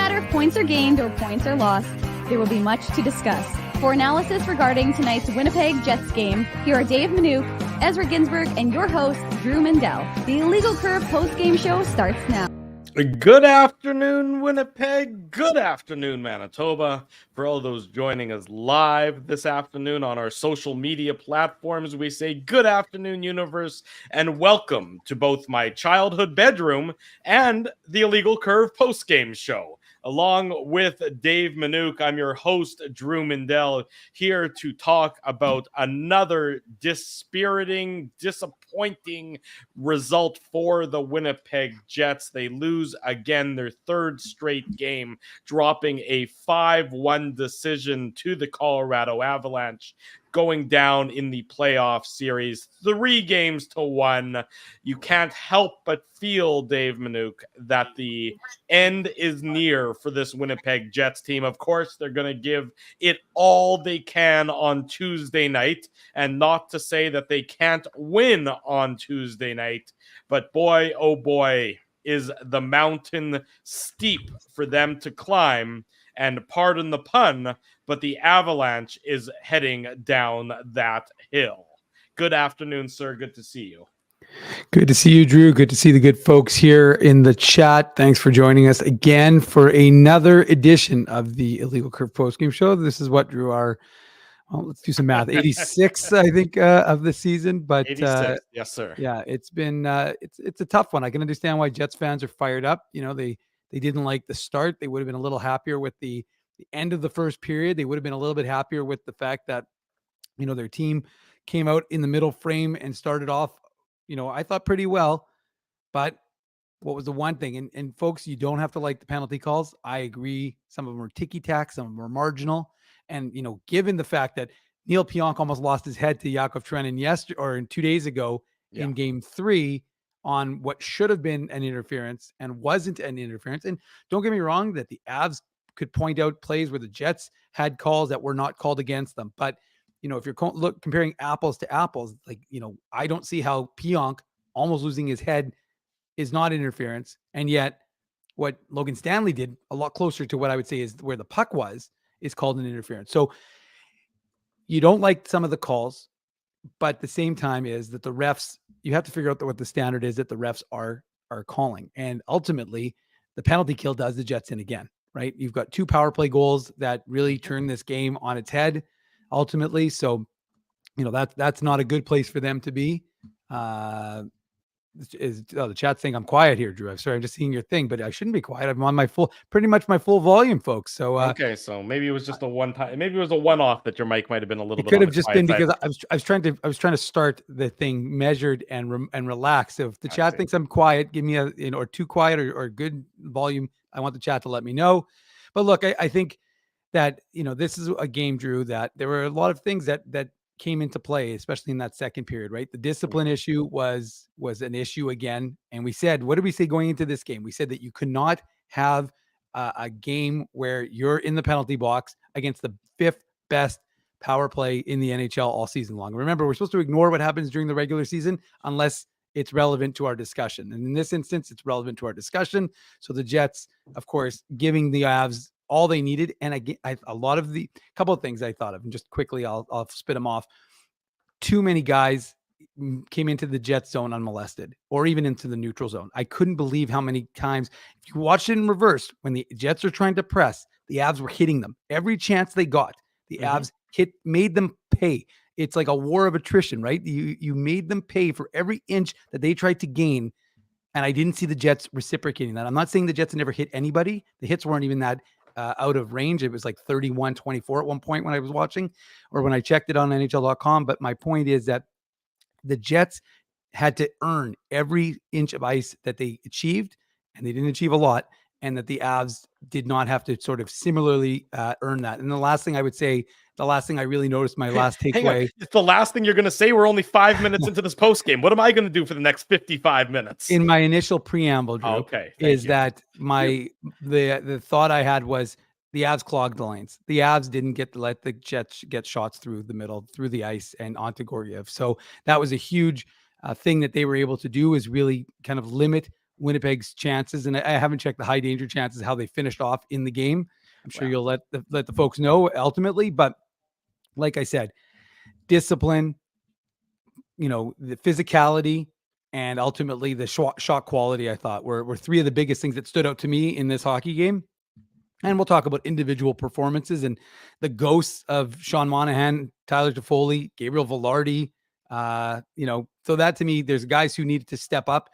matter if points are gained or points are lost, there will be much to discuss. For analysis regarding tonight's Winnipeg Jets game, here are Dave Manouk, Ezra Ginsburg, and your host, Drew Mindell. The Illegal Curve post-game show starts now. Good afternoon, Winnipeg. Good afternoon, Manitoba. For all those joining us live this afternoon on our social media platforms, we say good afternoon, universe, and welcome to both my childhood bedroom and the Illegal Curve postgame show. Along with Dave Manouk, I'm your host, Drew Mindell, here to talk about another dispiriting, disappointing result for the Winnipeg Jets. They lose again their third straight game, dropping a 5-1 decision to the Colorado Avalanche, going down in the playoff series 3-1. You can't help but feel, Dave Manouk, that the end is near for this Winnipeg Jets team. Of course, they're going to give it all they can on Tuesday night, and not to say that they can't win on Tuesday night, but boy, oh boy, is the mountain steep for them to climb. And pardon the pun, but the Avalanche is heading down that hill. Good afternoon, sir. Good to see you. Good to see you, Drew. Good to see the good folks here in the chat. Thanks for joining us again for another edition of the Illegal Curve postgame show. This is what, Drew, let's do some math. 86, I think, of the season. But 86, yes, sir. Yeah, it's been it's a tough one. I can understand why Jets fans are fired up. You know, they didn't like the start. They would have been a little happier with the end of the first period. They would have been a little bit happier with the fact that, you know, their team came out in the middle frame and started off, you know, I thought pretty well. But what was the one thing? And folks, you don't have to like the penalty calls. I agree. Some of them are ticky-tack. Some of them are marginal. And, you know, given the fact that Neil Pionk almost lost his head to Yakov Trenin 2 days ago in game 3 on what should have been an interference and wasn't an interference. And don't get me wrong that the Avs could point out plays where the Jets had calls that were not called against them. But, you know, if you're comparing apples to apples, like, you know, I don't see how Pionk almost losing his head is not interference. And yet what Logan Stanley did, a lot closer to what I would say is where the puck was, is called an interference. So you don't like some of the calls, but at the same time is that the refs, you have to figure out what the standard is that the refs are calling. And ultimately, the penalty kill does the Jets in again, right? You've got 2 power play goals that really turn this game on its head, ultimately. So, you know, that's not a good place for them to be. The chat's saying I'm quiet here, Drew. I'm sorry, I'm just seeing your thing, but I shouldn't be quiet. I'm on pretty much my full volume, folks. So okay, so maybe it was just a one-time. Maybe it was a one-off that your mic might have been a little bit. It could have just been because I was trying to start the thing measured and relaxed. So if the chat thinks I'm quiet, give me or too quiet or good volume. I want the chat to let me know. But look, I think that, you know, this is a game, Drew, that there were a lot of things that came into play, especially in that second period, right? The discipline issue was an issue again. And we said, what did we say going into this game? We said that you could not have a game where you're in the penalty box against the 5th best power play in the NHL all season long. Remember, we're supposed to ignore what happens during the regular season unless it's relevant to our discussion. And in this instance, it's relevant to our discussion. So the Jets, of course, giving the Avs all they needed. And again, couple of things I thought of, and just quickly, I'll spit them off. Too many guys came into the Jets zone unmolested, or even into the neutral zone. I couldn't believe how many times, if you watch it in reverse, when the Jets are trying to press, the Avs were hitting them. Every chance they got, the Avs made them pay. It's like a war of attrition, right? You made them pay for every inch that they tried to gain. And I didn't see the Jets reciprocating that. I'm not saying the Jets never hit anybody. The hits weren't even that out of range. It was like 31-24 at one point when I was watching, or when I checked it on NHL.com. But my point is that the Jets had to earn every inch of ice that they achieved, and they didn't achieve a lot, and that the Avs did not have to sort of similarly earn that. And the last thing I would say, the last thing I really noticed, my last takeaway. It's the last thing you're going to say. We're only 5 minutes into this post game. What am I going to do for the next 55 minutes? In my initial preamble, Drew, that the thought I had was the Avs clogged the lanes. The Avs didn't let the Jets get shots through the middle, through the ice, and onto Gorgiev. So that was a huge thing that they were able to do, is really kind of limit Winnipeg's chances, and I haven't checked the high danger chances, how they finished off in the game. I'm sure you'll let the folks know ultimately, but like I said, discipline, the physicality, and ultimately the shot quality, I thought were three of the biggest things that stood out to me in this hockey game. And we'll talk about individual performances and the ghosts of Sean Monahan, Tyler Toffoli, Gabriel Velarde. So that to me, there's guys who needed to step up.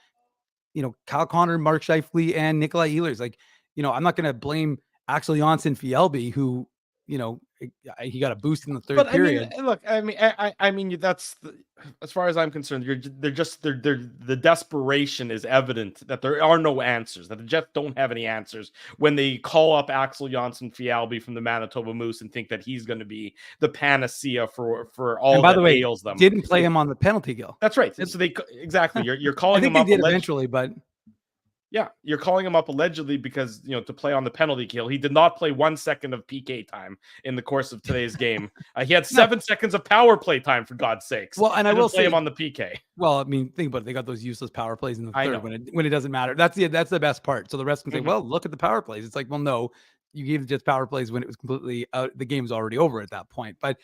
Kyle Connor, Mark Scheifele, and Nikolai Ehlers. I'm not going to blame Axel Jonsson-Fjällby, who, he got a boost in the third period. I mean, that's as far as I'm concerned. The desperation is evident that there are no answers. That the Jets don't have any answers when they call up Axel Jonsson-Fjällby from the Manitoba Moose and think that he's going to be the panacea for all. And by the way, ails them. Didn't play him on the penalty kill. That's right. So you're calling him up. They did eventually, but. Yeah, you're calling him up allegedly because, to play on the penalty kill. He did not play 1 second of PK time in the course of today's game. He had 7 seconds of power play time, for God's sakes. Well, and I will play him on the PK. Well, I mean, think about it. They got those useless power plays in the third when it doesn't matter. That's the best part. So the rest can say, well, look at the power plays. It's like, well, no, you gave the Jets power plays when it was completely out. The game was already over at that point. But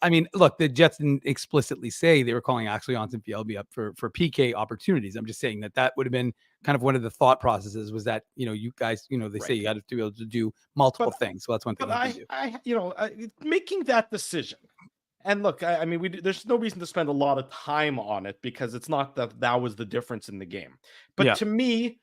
I mean, look, the Jets didn't explicitly say they were calling Axel Jonsson-Fjällby up for PK opportunities. I'm just saying that would have been kind of one of the thought processes, was that, you guys, they say you got to be able to do multiple things. So that's one thing. Making that decision. And look, I mean, there's no reason to spend a lot of time on it, because it's not that was the difference in the game. But to me,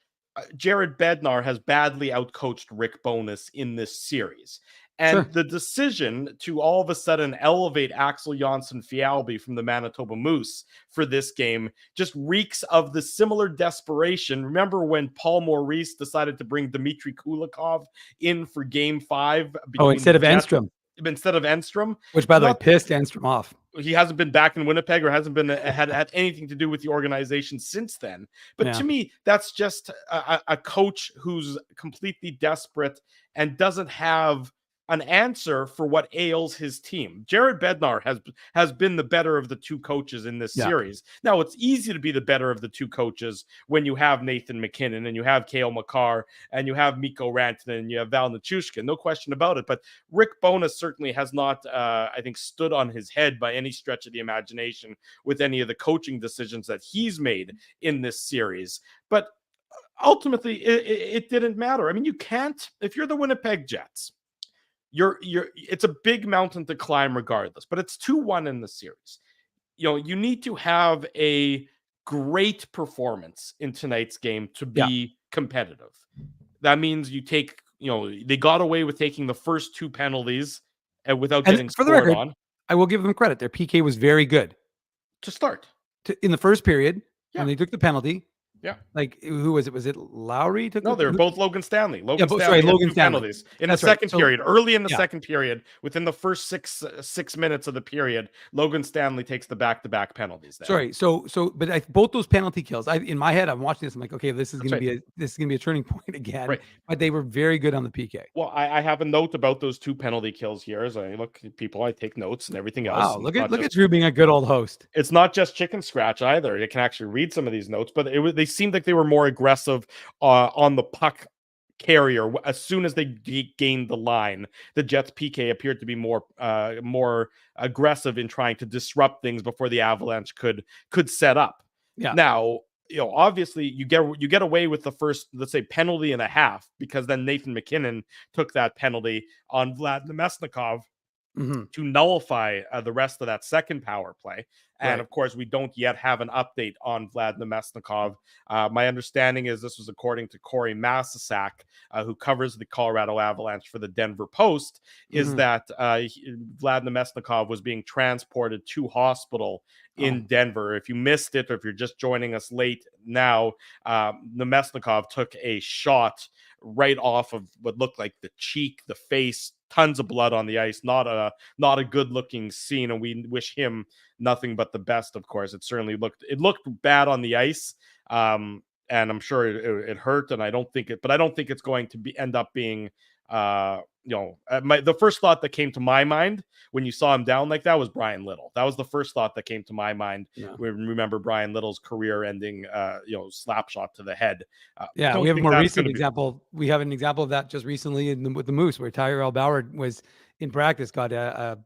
Jared Bednar has badly outcoached Rick Bowness in this series. And the decision to all of a sudden elevate Axel Jonsson-Fjällby from the Manitoba Moose for this game just reeks of the similar desperation. Remember when Paul Maurice decided to bring Dmitry Kulikov in for Game 5? Instead of Enstrom. Instead of Enstrom. Which, by the way, pissed Enstrom off. He hasn't been back in Winnipeg, or hasn't been had anything to do with the organization since then. But to me, that's just a coach who's completely desperate and doesn't have an answer for what ails his team. Jared Bednar has been the better of the two coaches in this series. Now, it's easy to be the better of the two coaches when you have Nathan McKinnon and you have Cale Makar and you have Mikko Rantanen and you have Val Nichushkin, no question about it. But Rick Bowness certainly has not, I think, stood on his head by any stretch of the imagination with any of the coaching decisions that he's made in this series. But ultimately, it didn't matter. I mean, you can't, if you're the Winnipeg Jets, it's a big mountain to climb regardless, but it's 2-1 in the series. You need to have a great performance in tonight's game to be competitive. That means you take, they got away with taking the first 2 penalties without getting scored on. I will give them credit. Their PK was very good to start. In the first period, when they took the penalty. Yeah. Like, who was it? Was it Lowry? No, they were both Logan Stanley. Logan Stanley penalties in the second period. Early in the second period, within the first six minutes of the period, Logan Stanley takes the back-to-back penalties there. But both those penalty kills, in my head, I'm watching this. I'm like, okay, this is going to be a turning point again. Right. But they were very good on the PK. Well, I have a note about those 2 penalty kills here. As I take notes and everything else. Wow, look at Drew being a good old host. It's not just chicken scratch either. You can actually read some of these notes, but they seemed like they were more aggressive on the puck carrier. As soon as they gained the line, the Jets PK appeared to be more aggressive in trying to disrupt things before the Avalanche could set up. Now, obviously you get away with the first, let's say, penalty and a half, because then Nathan McKinnon took that penalty on Vlad Nemesnikov to nullify the rest of that second power play. And of course, we don't yet have an update on Vlad Nemesnikov. My understanding is this was according to Corey Masisak, who covers the Colorado Avalanche for the Denver Post, is that Vlad Nemesnikov was being transported to hospital in Denver. If you missed it, or if you're just joining us late now, Nemesnikov took a shot right off of what looked like the cheek, the face, tons of blood on the ice. Not a good looking scene, and we wish him nothing but the best. Of course, it looked bad on the ice, and I'm sure it hurt. And I don't think it's going to end up being The first thought that came to my mind when you saw him down like that was Brian Little. That was the first thought that came to my mind. Yeah. We remember Brian Little's career-ending, slap shot to the head. Yeah, we have a more recent example. We have an example of that just recently with the Moose, where Tyrell Bauer was in practice, got a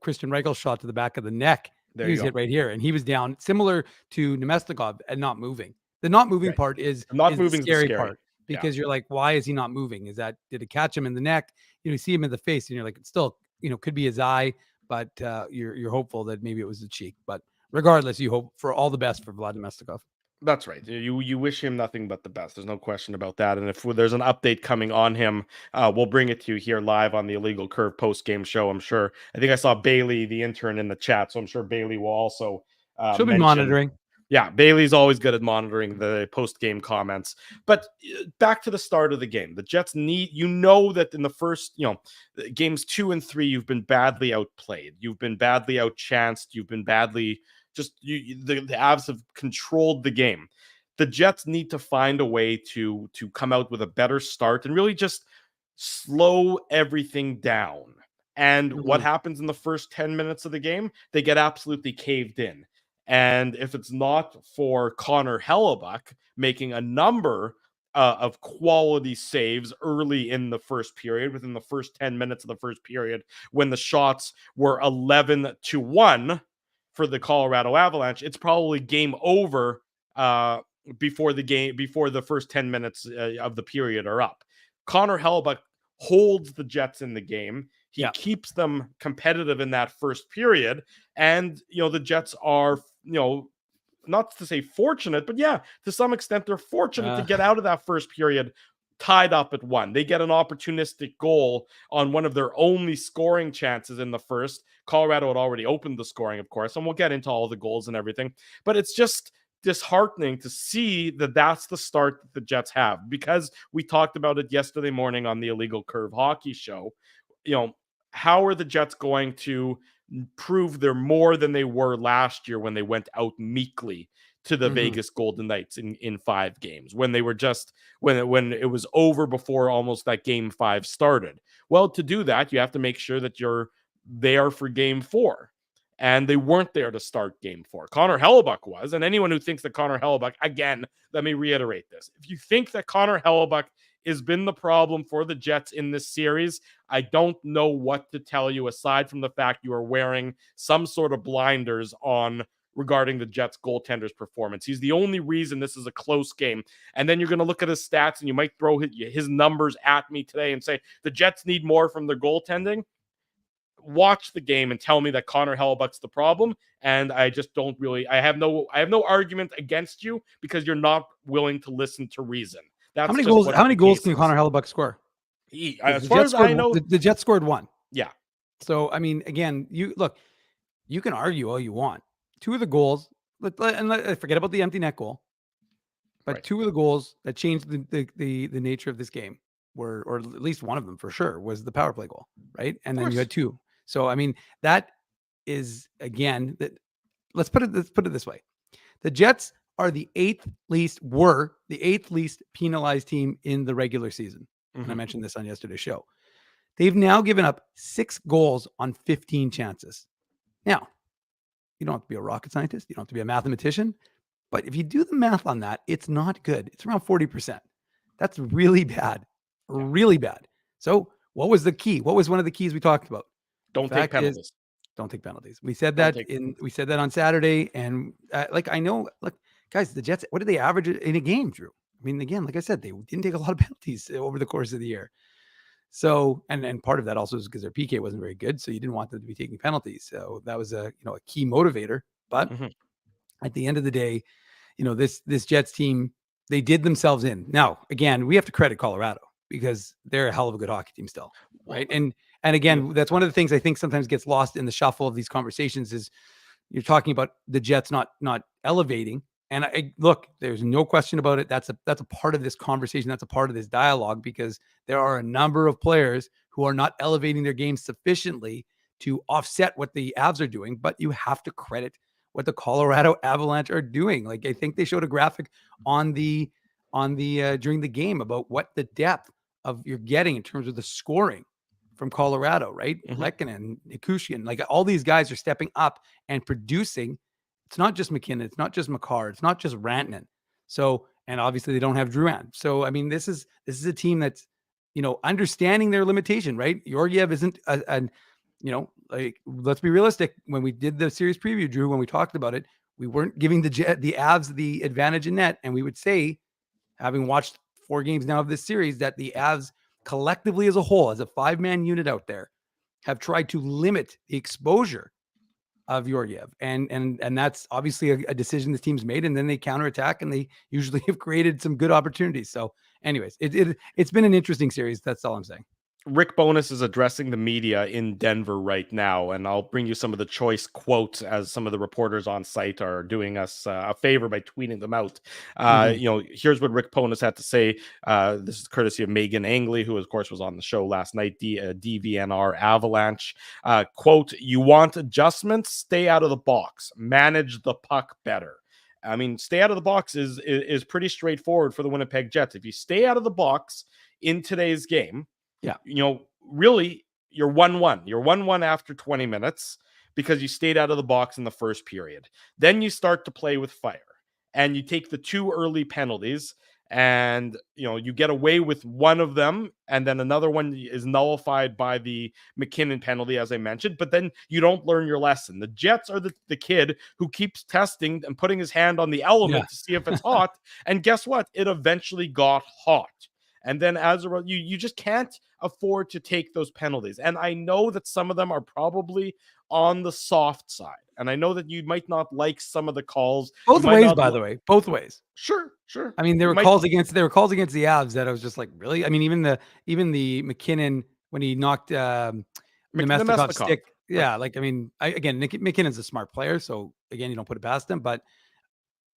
Christian Reichel shot to the back of the neck. He was hit right here, and he was down, similar to Nemestikov, and not moving. The not moving part is the scary part. Because you're like, why is he not moving? Did it catch him in the neck? You see him in the face, and you're like, it still, could be his eye, but you're hopeful that maybe it was the cheek. But regardless, you hope for all the best for Vlad Nemestikov. That's right. You wish him nothing but the best. There's no question about that. And if there's an update coming on him, we'll bring it to you here live on the Illegal Curve post-game show, I'm sure. I think I saw Bailey, the intern, in the chat, so I'm sure Bailey will also she'll be monitoring. Yeah, Bailey's always good at monitoring the post-game comments. But back to the start of the game. The Jets need, that in the first, games 2 and 3, you've been badly outplayed. You've been badly outchanced. You've been badly the Avs have controlled the game. The Jets need to find a way to come out with a better start and really just slow everything down. And what happens in the first 10 minutes of the game? They get absolutely caved in. And if it's not for Connor Hellebuyck making a number of quality saves early in the first period, within the first 10 minutes of the first period, when the shots were 11-1 for the Colorado Avalanche, it's probably game over before the first 10 minutes of the period are up. Connor Hellebuyck holds the Jets in the game. He keeps them competitive in that first period. And, the Jets are, not to say fortunate, but to some extent, they're fortunate to get out of that first period tied up at 1. They get an opportunistic goal on one of their only scoring chances in the first. Colorado had already opened the scoring, of course, and we'll get into all the goals and everything. But it's just disheartening to see that that's the start that the Jets have, because we talked about it yesterday morning on the Illegal Curve hockey show. How are the Jets going to prove they're more than they were last year when they went out meekly to the Vegas Golden Knights in 5 games, when they were just when it was over before almost that game 5 started? Well, to do that, you have to make sure that you're there for game 4. And they weren't there to start game 4. Connor Hellebuyck was. And anyone who thinks that Connor Hellebuyck, again, let me reiterate this. If you think that Connor Hellebuyck has been the problem for the Jets in this series, I don't know what to tell you aside from the fact you are wearing some sort of blinders on regarding the Jets goaltender's performance. He's the only reason this is a close game. And then you're going to look at his stats and you might throw his numbers at me today and say the Jets need more from their goaltending. Watch the game and tell me that Connor Hellebuyck's the problem. And I just don't really, I have no argument against you because you're not willing to listen to reason. That's how many goals can Connor Hellebuyck score? As far as I know, the Jets scored 1. Yeah. So, I mean, again, you can argue all you want. 2 of the goals, and forget about the empty net goal, but 2 of the goals that changed the nature of this game were, or at least one of them for sure, was the power play goal, right? And then you had 2. So, I mean, that is, again, that let's put it this way. The Jets are the 8th least penalized team in the regular season. And I mentioned this on yesterday's show. They've now given up 6 goals on 15 chances. Now, you don't have to be a rocket scientist. You don't have to be a mathematician. But if you do the math on that, it's not good. It's around 40%. That's really bad. Really bad. So what was the key? What was one of the keys we talked about? Don't take penalties. Don't take penalties. We said that on Saturday. And I know, guys, the Jets, what did they average in a game, Drew? I mean, again, like I said, they didn't take a lot of penalties over the course of the year. So, and part of that also is because their PK wasn't very good. So you didn't want them to be taking penalties. So that was a key motivator. But at the end of the day, this Jets team, they did themselves in. Now, again, we have to credit Colorado because they're a hell of a good hockey team still. Right. And again, that's one of the things I think sometimes gets lost in the shuffle of these conversations is you're talking about the Jets not elevating. And look, there's no question about it. That's a part of this conversation. That's a part of this dialogue because there are a number of players who are not elevating their game sufficiently to offset what the Avs are doing. But you have to credit what the Colorado Avalanche are doing. I think they showed a graphic on the during the game about what the depth of you're getting in terms of the scoring from Colorado, right? Mhm. Lehkonen, Nikushian, like all these guys are stepping up and producing. It's not just McKinnon, it's not just Makar, it's not just Rantanen. So, and obviously they don't have Drouin. So, I mean, this is a team that's, understanding their limitation, right? Georgiev isn't like, let's be realistic. When we did the series preview, Drew, when we talked about it, we weren't giving the Avs the advantage in net, and we would say, having watched 4 games now of this series, that the Avs collectively as a whole, as a 5-man unit out there, have tried to limit the exposure of Georgiev. And that's obviously a decision the team's made, and then they counterattack, and they usually have created some good opportunities. So anyways, it's been an interesting series. That's all I'm saying. Rick Bowness is addressing the media in Denver right now, and I'll bring you some of the choice quotes as some of the reporters on site are doing us a favor by tweeting them out. Here's what Rick Bowness had to say. This is courtesy of Megan Angley, who, of course, was on the show last night, DVNR Avalanche. Quote, "You want adjustments? Stay out of the box. Manage the puck better." I mean, stay out of the box is pretty straightforward for the Winnipeg Jets. If you stay out of the box in today's game, yeah, really, you're 1-1. You're 1-1 after 20 minutes because you stayed out of the box in the first period. Then you start to play with fire, and you take the 2 early penalties, and you get away with one of them, and then another one is nullified by the McKinnon penalty, as I mentioned. But then you don't learn your lesson. The Jets are the kid who keeps testing and putting his hand on the element to see if it's hot, and guess what? It eventually got hot. And then as a result, you just can't afford to take those penalties. And I know that some of them are probably on the soft side. And I know that you might not like some of the calls. Both ways, by the way. Both ways. Sure. I mean, there were calls against the Avs that I was just like, really? I mean, even the McKinnon when he knocked Nemesnikov's stick. Yeah, right. Like, I mean, McKinnon's a smart player, so again, you don't put it past him. But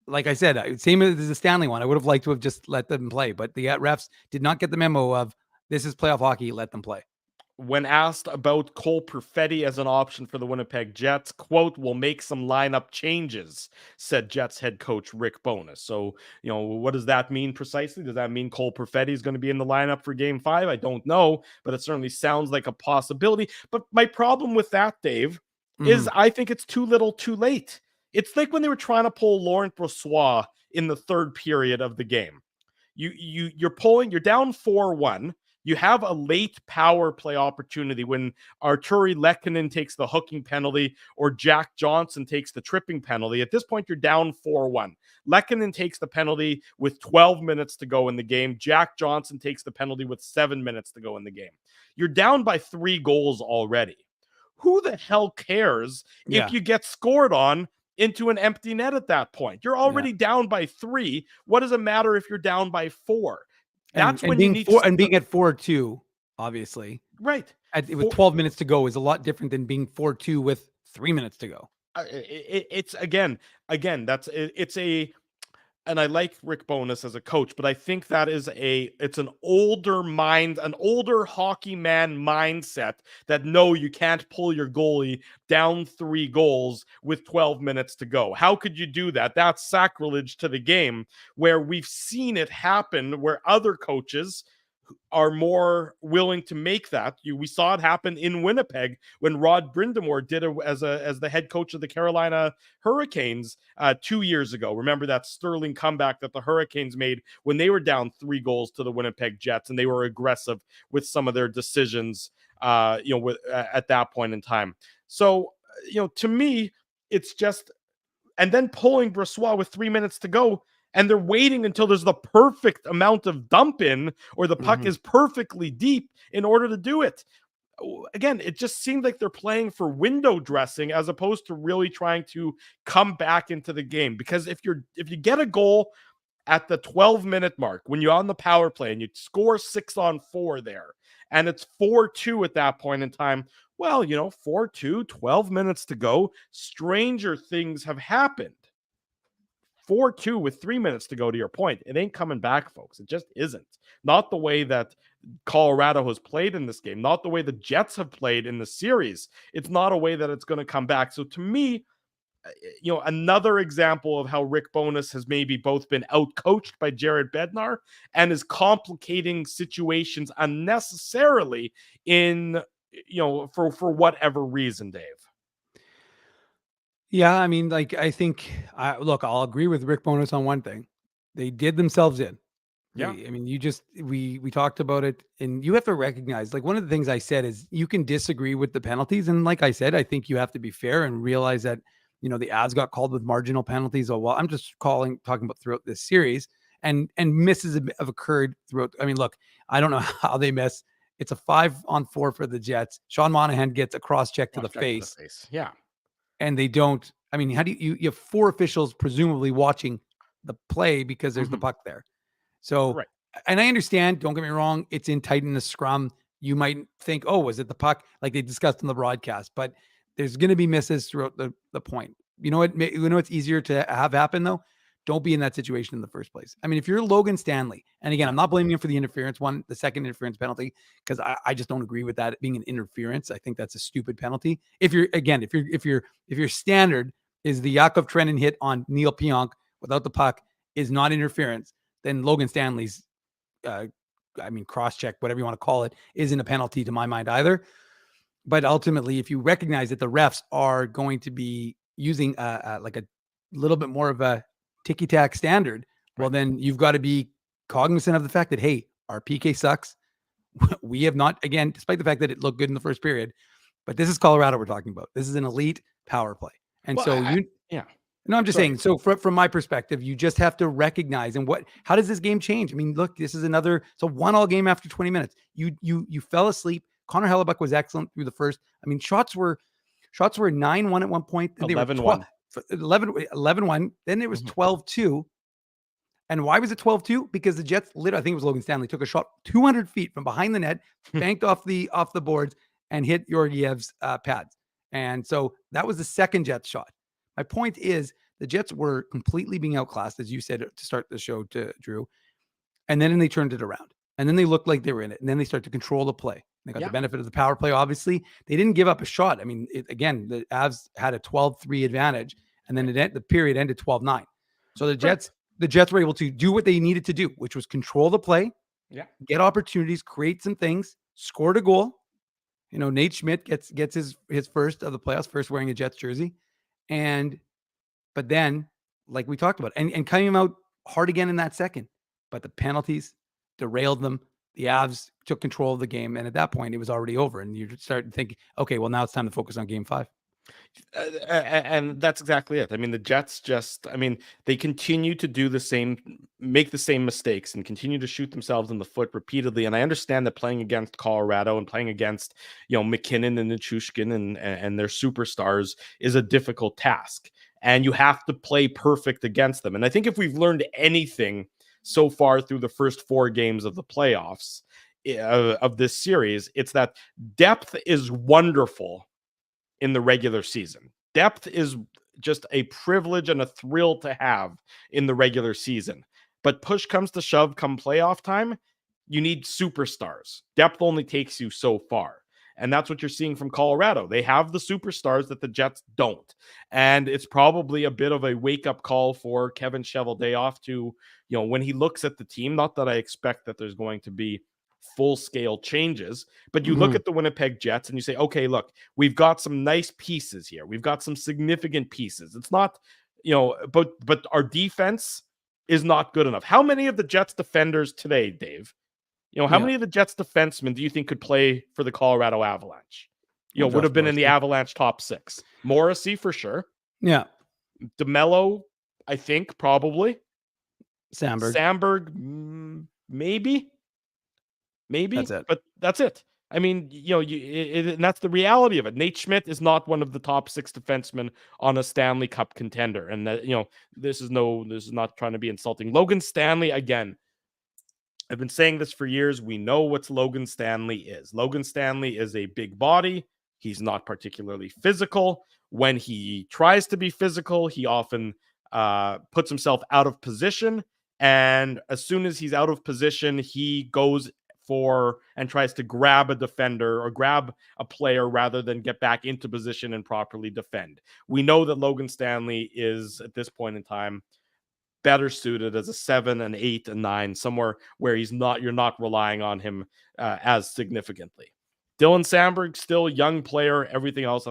like I said, same as the Stanley one, I would have liked to have just let them play, but the refs did not get the memo of this is playoff hockey, let them play. When asked about Cole Perfetti as an option for the Winnipeg Jets, quote, "We'll make some lineup changes," said Jets head coach Rick Bowness. So, what does that mean precisely? Does that mean Cole Perfetti is going to be in the lineup for Game 5? I don't know, but it certainly sounds like a possibility. But my problem with that, Dave, is I think it's too little too late. It's like when they were trying to pull Laurent Brossoit in the third period of the game. You're down 4-1. You have a late power play opportunity when Arturi Lehkonen takes the hooking penalty or Jack Johnson takes the tripping penalty. At this point, you're down 4-1. Lehkonen takes the penalty with 12 minutes to go in the game. Jack Johnson takes the penalty with 7 minutes to go in the game. You're down by 3 goals already. Who the hell cares if you get scored on into an empty net at that point? You're already down by 3. What does it matter if you're down by 4? That's when you need being at 4-2, obviously. Right. With 12 minutes to go is a lot different than being 4-2 with 3 minutes to go. It's again, and I like Rick Bowness as a coach, but I think that it's an older hockey man mindset that no, you can't pull your goalie down 3 goals with 12 minutes to go. How could you do that? That's sacrilege to the game, where we've seen it happen where other coaches are more willing to make that. We saw it happen in Winnipeg when Rod Brindamore did it as the head coach of the Carolina Hurricanes 2 years ago. Remember that sterling comeback that the Hurricanes made when they were down 3 goals to the Winnipeg Jets, and they were aggressive with some of their decisions at that point in time. So, to me, it's just, and then pulling Brossoit with 3 minutes to go, and they're waiting until there's the perfect amount of dump in or the puck is perfectly deep in order to do it. Again, it just seemed like they're playing for window dressing as opposed to really trying to come back into the game. Because if you get a goal at the 12-minute mark, when you're on the power play and you score 6-on-4 there, and it's 4-2 at that point in time, well, 4-2, 12 minutes to go, stranger things have happened. 4-2 with 3 minutes to go, to your point. It ain't coming back, folks. It just isn't. Not the way that Colorado has played in this game. Not the way the Jets have played in the series. It's not a way that it's going to come back. So to me, another example of how Rick Bowness has maybe both been outcoached by Jared Bednar and is complicating situations unnecessarily in, for whatever reason, Dave. Yeah, I mean, like, I think, look, I'll agree with Rick Bowness on one thing. They did themselves in. Yeah. I mean, we talked about it, and you have to recognize, like, one of the things I said is you can disagree with the penalties. And like I said, I think you have to be fair and realize that, the Avs got called with marginal penalties. Well, I'm just talking about throughout this series, and misses have occurred throughout. I mean, look, I don't know how they miss. It's a 5-on-4 for the Jets. Sean Monahan gets a cross check to the face. Yeah. And they don't. I mean, how do you have 4 officials presumably watching the play because there's the puck there. So, right. And I understand, don't get me wrong, it's in tight in the scrum. You might think, oh, was it the puck? Like they discussed in the broadcast, but there's going to be misses throughout the point. You know what? It's easier to have happen though. Don't be in that situation in the first place. I mean, if you're Logan Stanley, and again, I'm not blaming him for the interference one, the second interference penalty, because I just don't agree with that being an interference. I think that's a stupid penalty. If your standard is the Yakov Trenin hit on Neil Pionk without the puck is not interference, then Logan Stanley's, cross check, whatever you want to call it, isn't a penalty to my mind either. But ultimately, if you recognize that the refs are going to be using like a little bit more of a ticky-tack standard, well, then you've got to be cognizant of the fact that, hey, our PK sucks. We have not, again, despite the fact that it looked good in the first period, but this is Colorado we're talking about. This is an elite power play. And no, I'm just saying, so from my perspective, you just have to recognize how does this game change? I mean, look, this is another, so 1-1 game after 20 minutes. You fell asleep. Connor Hellebuck was excellent through the first. I mean, shots were 9-1 at one point. 11-1. 11-1. Then it was 12-2. And why was it 12-2? Because the Jets, I think it was Logan Stanley, took a shot 200 feet from behind the net, banked off the boards, and hit Georgiev's pads. And so that was the second Jets shot. My point is the Jets were completely being outclassed, as you said to start the show, to Drew. And then they turned it around. And then they looked like they were in it. And then they started to control the play. They got the benefit of the power play, obviously. They didn't give up a shot. I mean, again, the Avs had a 12-3 advantage. And then the period ended 12-9. So the Jets were able to do what they needed to do, which was control the play, get opportunities, create some things, scored a goal. Nate Schmidt gets his first of the playoffs, first wearing a Jets jersey. But then, like we talked about, and coming out hard again in that second, but the penalties derailed them. The Avs took control of the game. And at that point, it was already over. And you start thinking, okay, well, now it's time to focus on game 5. And that's exactly it. I mean, the Jets they continue to make the same mistakes and continue to shoot themselves in the foot repeatedly. And I understand that playing against Colorado and playing against, McKinnon and Nichushkin and their superstars is a difficult task. And you have to play perfect against them. And I think if we've learned anything so far through the first 4 games of the playoffs of this series, it's that depth is wonderful in the regular season. Depth is just a privilege and a thrill to have in the regular season. But push comes to shove come playoff time, you need superstars. Depth only takes you so far. And that's what you're seeing from Colorado. They have the superstars that the Jets don't. And it's probably a bit of a wake-up call for Kevin Cheveldayoff to, when he looks at the team, not that I expect that there's going to be full-scale changes, but you look at the Winnipeg Jets and you say, okay, look, we've got some nice pieces here. We've got some significant pieces. It's not, but our defense is not good enough. How many of the Jets defenders today, Dave, how many of the Jets defensemen do you think could play for the Colorado Avalanche? Would have been in the Avalanche top 6. Morrissey for sure. Yeah. DeMello, I think probably. Sandberg, maybe. That's it. But that's it. I mean, and that's the reality of it. Nate Schmidt is not one of the top 6 defensemen on a Stanley Cup contender. And that, this is not trying to be insulting. Logan Stanley, again, I've been saying this for years. We know what Logan Stanley is. Logan Stanley is a big body. He's not particularly physical. When he tries to be physical, he often puts himself out of position. And as soon as he's out of position, he goes for and tries to grab a defender or grab a player rather than get back into position and properly defend. We know that Logan Stanley is, at this point in time, better suited as a 7, an 8, a 9, somewhere where you're not relying on him as significantly. Dylan Sandberg, still a young player. Everything else,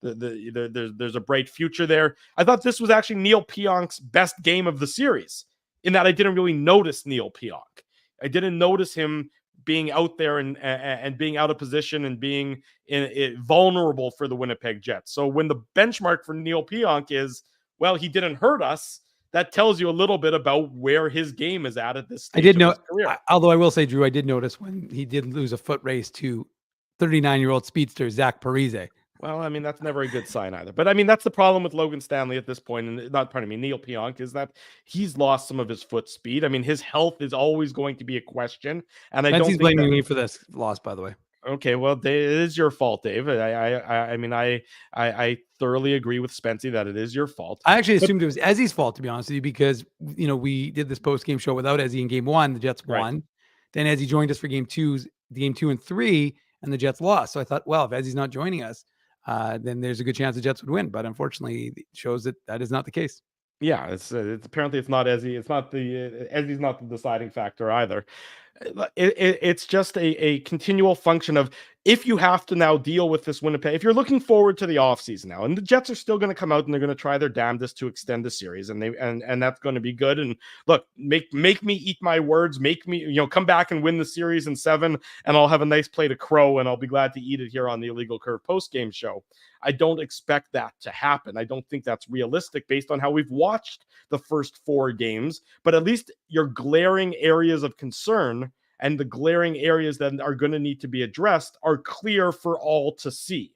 there's a bright future there. I thought this was actually Neil Pionk's best game of the series, in that I didn't really notice Neil Pionk. I didn't notice him being out there and being out of position and being vulnerable for the Winnipeg Jets. So when the benchmark for Neil Pionk is, well, he didn't hurt us, that tells you a little bit about where his game is at this stage of his career. Although I will say, Drew, I did notice when he did lose a foot race to 39-year-old speedster Zach Parise. Well, I mean, that's never a good sign either. But I mean, that's the problem with Logan Stanley at this point, and Neil Pionk, is that he's lost some of his foot speed. I mean, his health is always going to be a question, and He's blaming me for this loss, by the way. Okay, well, it is your fault, Dave. I mean, I thoroughly agree with Spency that it is your fault. I actually assumed it was Ezzy's fault, to be honest with you, because we did this post-game show without Ezzy in game 1. The Jets won. Right. Then Ezzy joined us for game 2 and 3, and the Jets lost. So I thought, well, if Ezzy's not joining us, then there's a good chance the Jets would win. But unfortunately, it shows that is not the case. Yeah, it's apparently it's not Ezzy. It's not Ezzy's not the deciding factor either. It's just a continual function of, if you have to now deal with this Winnipeg, if you're looking forward to the offseason now, and the Jets are still going to come out and they're going to try their damnedest to extend the series, and that's going to be good. And look, make me eat my words, make me, come back and win the series in 7, and I'll have a nice plate of crow, and I'll be glad to eat it here on the Illegal Curve post-game show. I don't expect that to happen. I don't think that's realistic based on how we've watched the first 4 games, but at least your glaring areas of concern and the glaring areas that are going to need to be addressed are clear for all to see.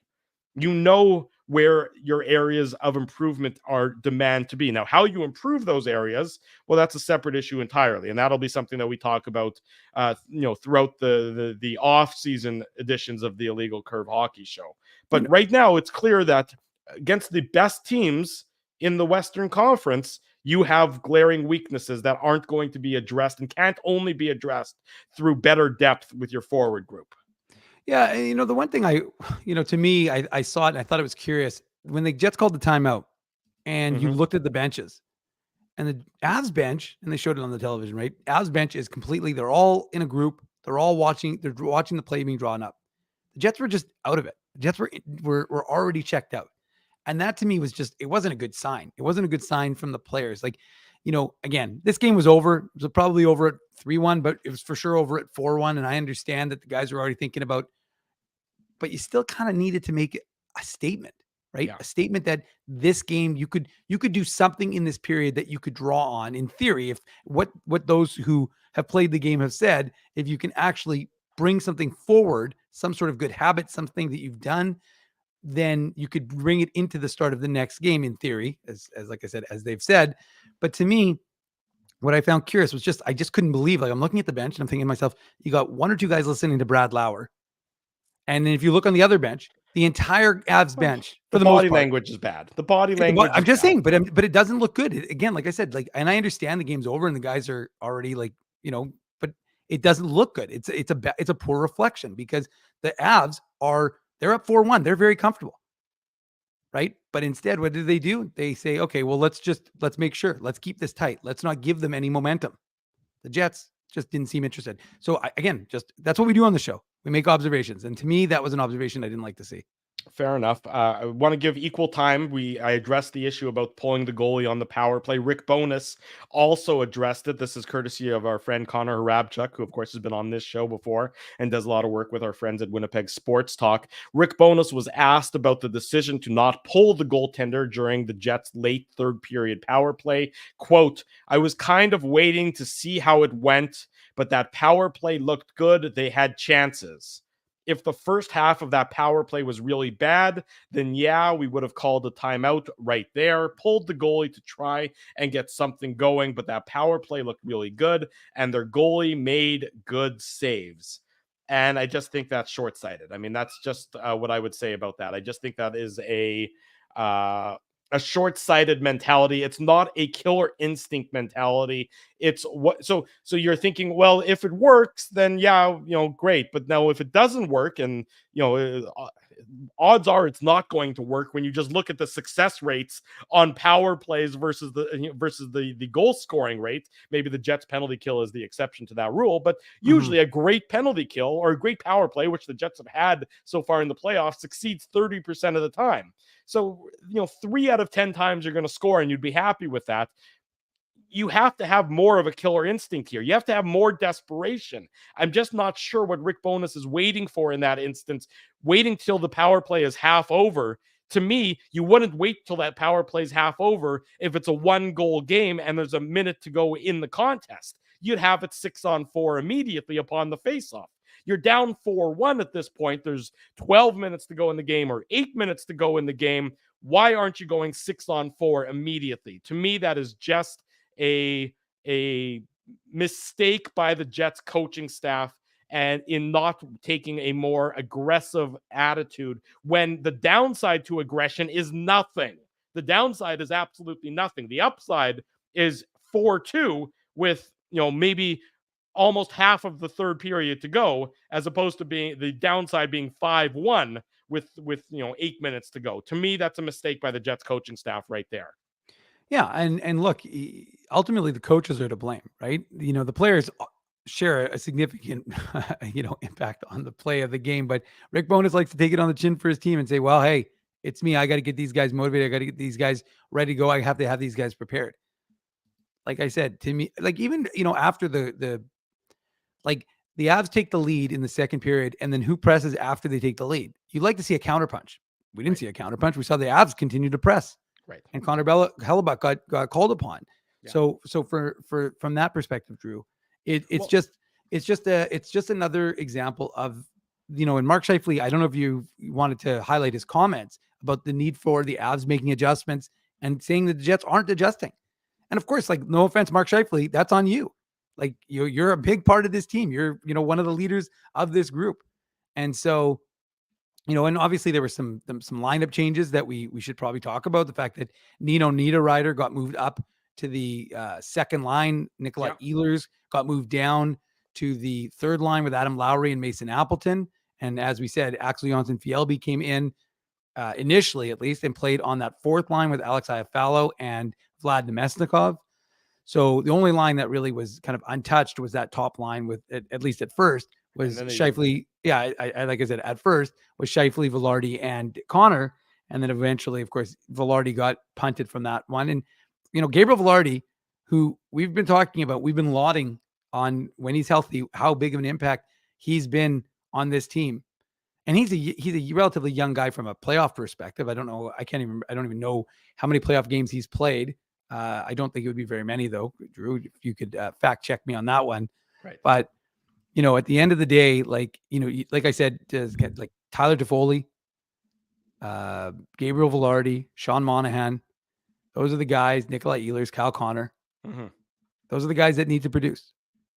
You know where your areas of improvement are demand to be. Now, how you improve those areas, well, that's a separate issue entirely. And that'll be something that we talk about, throughout the off-season editions of the Illegal Curve Hockey Show. But right now, it's clear that against the best teams in the Western Conference, you have glaring weaknesses that aren't going to be addressed and can't only be addressed through better depth with your forward group. Yeah, the one thing to me, I saw it and I thought it was curious. When the Jets called the timeout and you looked at the benches, and the Avs bench, and they showed it on the television, right? Avs bench is completely, they're all in a group. They're all watching the play being drawn up. The Jets were just out of it. The Jets were already checked out. And that to me was just, it wasn't a good sign. It wasn't a good sign from the players. Like, again, this game was over. It was probably over at 3-1, but it was for sure over at 4-1. And I understand that the guys were already thinking about, but you still kind of needed to make a statement, right? Yeah. A statement that this game, you could do something in this period that you could draw on, in theory, if what those who have played the game have said, if you can actually bring something forward, some sort of good habit, something that you've done, then you could bring it into the start of the next game, in theory, as like I said, as they've said. But to me, what I found curious was I just couldn't believe, like, I'm looking at the bench and I'm thinking to myself, you got 1 or 2 guys listening to Brad Lauer. And then if you look on the other bench, the entire Avs bench, for the body most part, language is bad. The body language. I'm just saying, but it doesn't look good. Again, like I said, and I understand the game's over and the guys are already but it doesn't look good. It's a poor reflection, because the Avs they're up 4-1. They're very comfortable, right? But instead, what do? They say, okay, well, let's make sure. Let's keep this tight. Let's not give them any momentum. The Jets just didn't seem interested. So that's what we do on the show. We make observations. And to me, that was an observation I didn't like to see. Fair enough. I want to give equal time. I addressed the issue about pulling the goalie on the power play. Rick Bowness also addressed it. This is courtesy of our friend Connor Harabchuk, who of course has been on this show before and does a lot of work with our friends at Winnipeg Sports Talk. Rick Bowness was asked about the decision to not pull the goaltender during the Jets' late third period power play. Quote, "I was kind of waiting to see how it went, but that power play looked good. They had chances. If the first half of that power play was really bad, then yeah, we would have called a timeout right there, pulled the goalie to try and get something going, but that power play looked really good, and their goalie made good saves." And I just think that's short-sighted. I mean, that's just what I would say about that. I just think that is a short-sighted mentality. It's not a killer instinct mentality. It's what so you're thinking, well, if it works, then yeah, great. But now if it doesn't work, and odds are it's not going to work when you just look at the success rates on power plays versus the goal scoring rate. Maybe the Jets penalty kill is the exception to that rule, but usually a great penalty kill or a great power play, which the Jets have had so far in the playoffs, succeeds 30% of the time. So, 3 out of 10 times you're going to score and you'd be happy with that. You have to have more of a killer instinct here. You have to have more desperation. I'm just not sure what Rick Bowness is waiting for in that instance, waiting till the power play is half over. To me, you wouldn't wait till that power play is half over if it's a 1-goal game and there's a minute to go in the contest. You'd have it 6-on-4 immediately upon the faceoff. You're down 4-1 at this point. There's 12 minutes to go in the game or 8 minutes to go in the game. Why aren't you going 6-on-4 immediately? To me, that is just a mistake by the Jets coaching staff, and in not taking a more aggressive attitude when the downside to aggression is nothing. The downside is absolutely nothing. The upside is 4-2 with, maybe almost half of the third period to go, as opposed to being the downside being 5-1 with 8 minutes to go. To me, that's a mistake by the Jets coaching staff right there. Yeah, and look, ultimately the coaches are to blame, right? The players share a significant, impact on the play of the game, but Rick Bowness likes to take it on the chin for his team and say, well, hey, it's me. I got to get these guys motivated. I got to get these guys ready to go. I have to have these guys prepared. Like I said, to me, like even, after the Avs take the lead in the second period, and then who presses after they take the lead? You'd like to see a counterpunch. We didn't see a counterpunch. We saw the Avs continue to press. Right. And Connor Hellebuck got called upon. Yeah. So from that perspective, Drew, it's just another example of, and Mark Scheifele, I don't know if you wanted to highlight his comments about the need for the Avs making adjustments and saying that the Jets aren't adjusting. And of course, like, no offense, Mark Scheifele, that's on you. Like, you're a big part of this team. You're, one of the leaders of this group. And so, and obviously there were some lineup changes that we should probably talk about. The fact that Nino Niederreiter got moved up to the second line. Nikolai Ehlers got moved down to the third line with Adam Lowry and Mason Appleton. And as we said, Axel Jonsson-Fjällby came in initially, at least, and played on that fourth line with Alex Iafallo and Vlad Nemesnikov. So the only line that really was kind of untouched was that top line with, at least at first, was Scheifele. Yeah, I like I said, at first was Scheifele, Velarde, and Connor. And then eventually, of course, Velarde got punted from that one. And, Gabriel Velarde, who we've been talking about, we've been lauding on when he's healthy, how big of an impact he's been on this team. And he's a relatively young guy from a playoff perspective. I don't even know how many playoff games he's played. I don't think it would be very many, though. Drew, if you could fact check me on that one. Right. But, at the end of the day, like I said, like Tyler Toffoli, Gabriel Velarde, Sean Monahan, those are the guys, Nikolai Ehlers, Kyle Connor. Mm-hmm. Those are the guys that need to produce.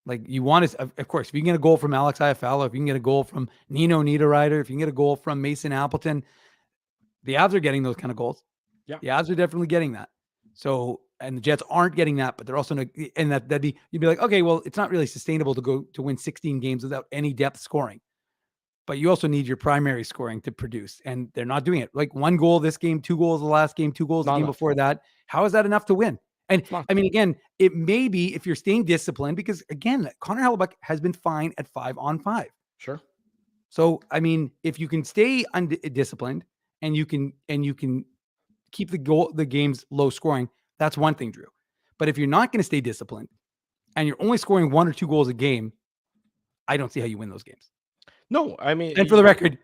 Like, you want to, of course, if you can get a goal from Alex Iafallo, if you can get a goal from Nino Niederreiter, if you can get a goal from Mason Appleton, the Avs are getting those kind of goals. Yeah. The Avs are definitely getting that. So, and the Jets aren't getting that, but they're also, and that'd be, you'd be like, okay, well, it's not really sustainable to go to win 16 games without any depth scoring. But you also need your primary scoring to produce, and they're not doing it. Like, 1 goal this game, 2 goals the last game, 2 goals the game before that. How is that enough to win? And I mean, again, it may be if you're staying disciplined, because again, Connor Hellebuck has been fine at 5-on-5. Sure. So, I mean, if you can stay undisciplined and you can keep the games low scoring, that's one thing, Drew. But if you're not going to stay disciplined and you're only scoring 1 or 2 goals a game, I don't see how you win those games. No, I mean, and for the record,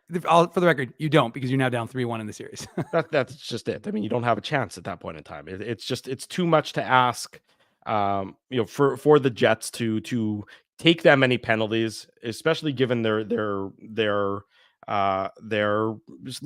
you don't, because you're now down 3-1 in the series. That's just it. I mean, you don't have a chance at that point in time. It's too much to ask, for the Jets to take that many penalties, especially given their just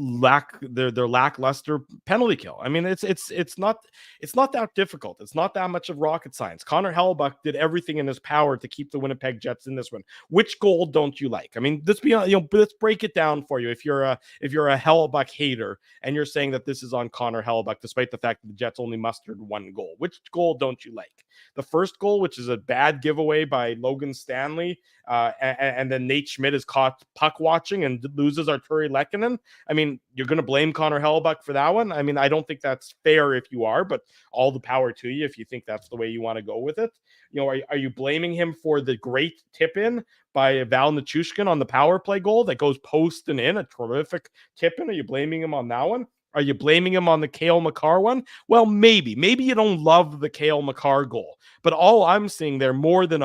their lackluster penalty kill. I mean, it's not that difficult. It's not that much of rocket science. Connor Hellebuyck did everything in his power to keep the Winnipeg Jets in this one. Which goal don't you like? I mean, let's break it down for you. If you're a Hellebuyck hater and you're saying that this is on Connor Hellebuyck, despite the fact that the Jets only mustered one goal, which goal don't you like? The first goal, which is a bad giveaway by Logan Stanley, and then Nate Schmidt is caught puck watching and loses Arturi Lehkonen. I mean, you're going to blame Connor Hellebuyck for that one? I mean, I don't think that's fair if you are, but all the power to you if you think that's the way you want to go with it. You know, are you blaming him for the great tip-in by Val Nichushkin on the power play goal that goes post and in, a terrific tip-in? Are you blaming him on that one? Are you blaming him on the Cale Makar one? Well, maybe you don't love the Cale Makar goal, but all I'm seeing there, more than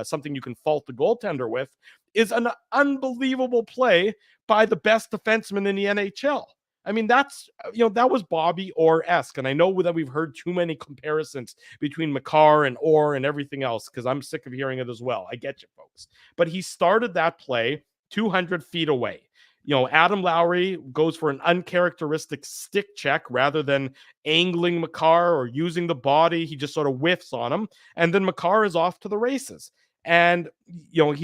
something you can fault the goaltender with, is an unbelievable play by the best defenseman in the NHL. I mean, that was Bobby Orr-esque, and I know that we've heard too many comparisons between Makar and Orr and everything else because I'm sick of hearing it as well. I get you, folks, but he started that play 200 feet away. You know, Adam Lowry goes for an uncharacteristic stick check rather than angling Makar or using the body. He just sort of whiffs on him. And then Makar is off to the races. And, you know,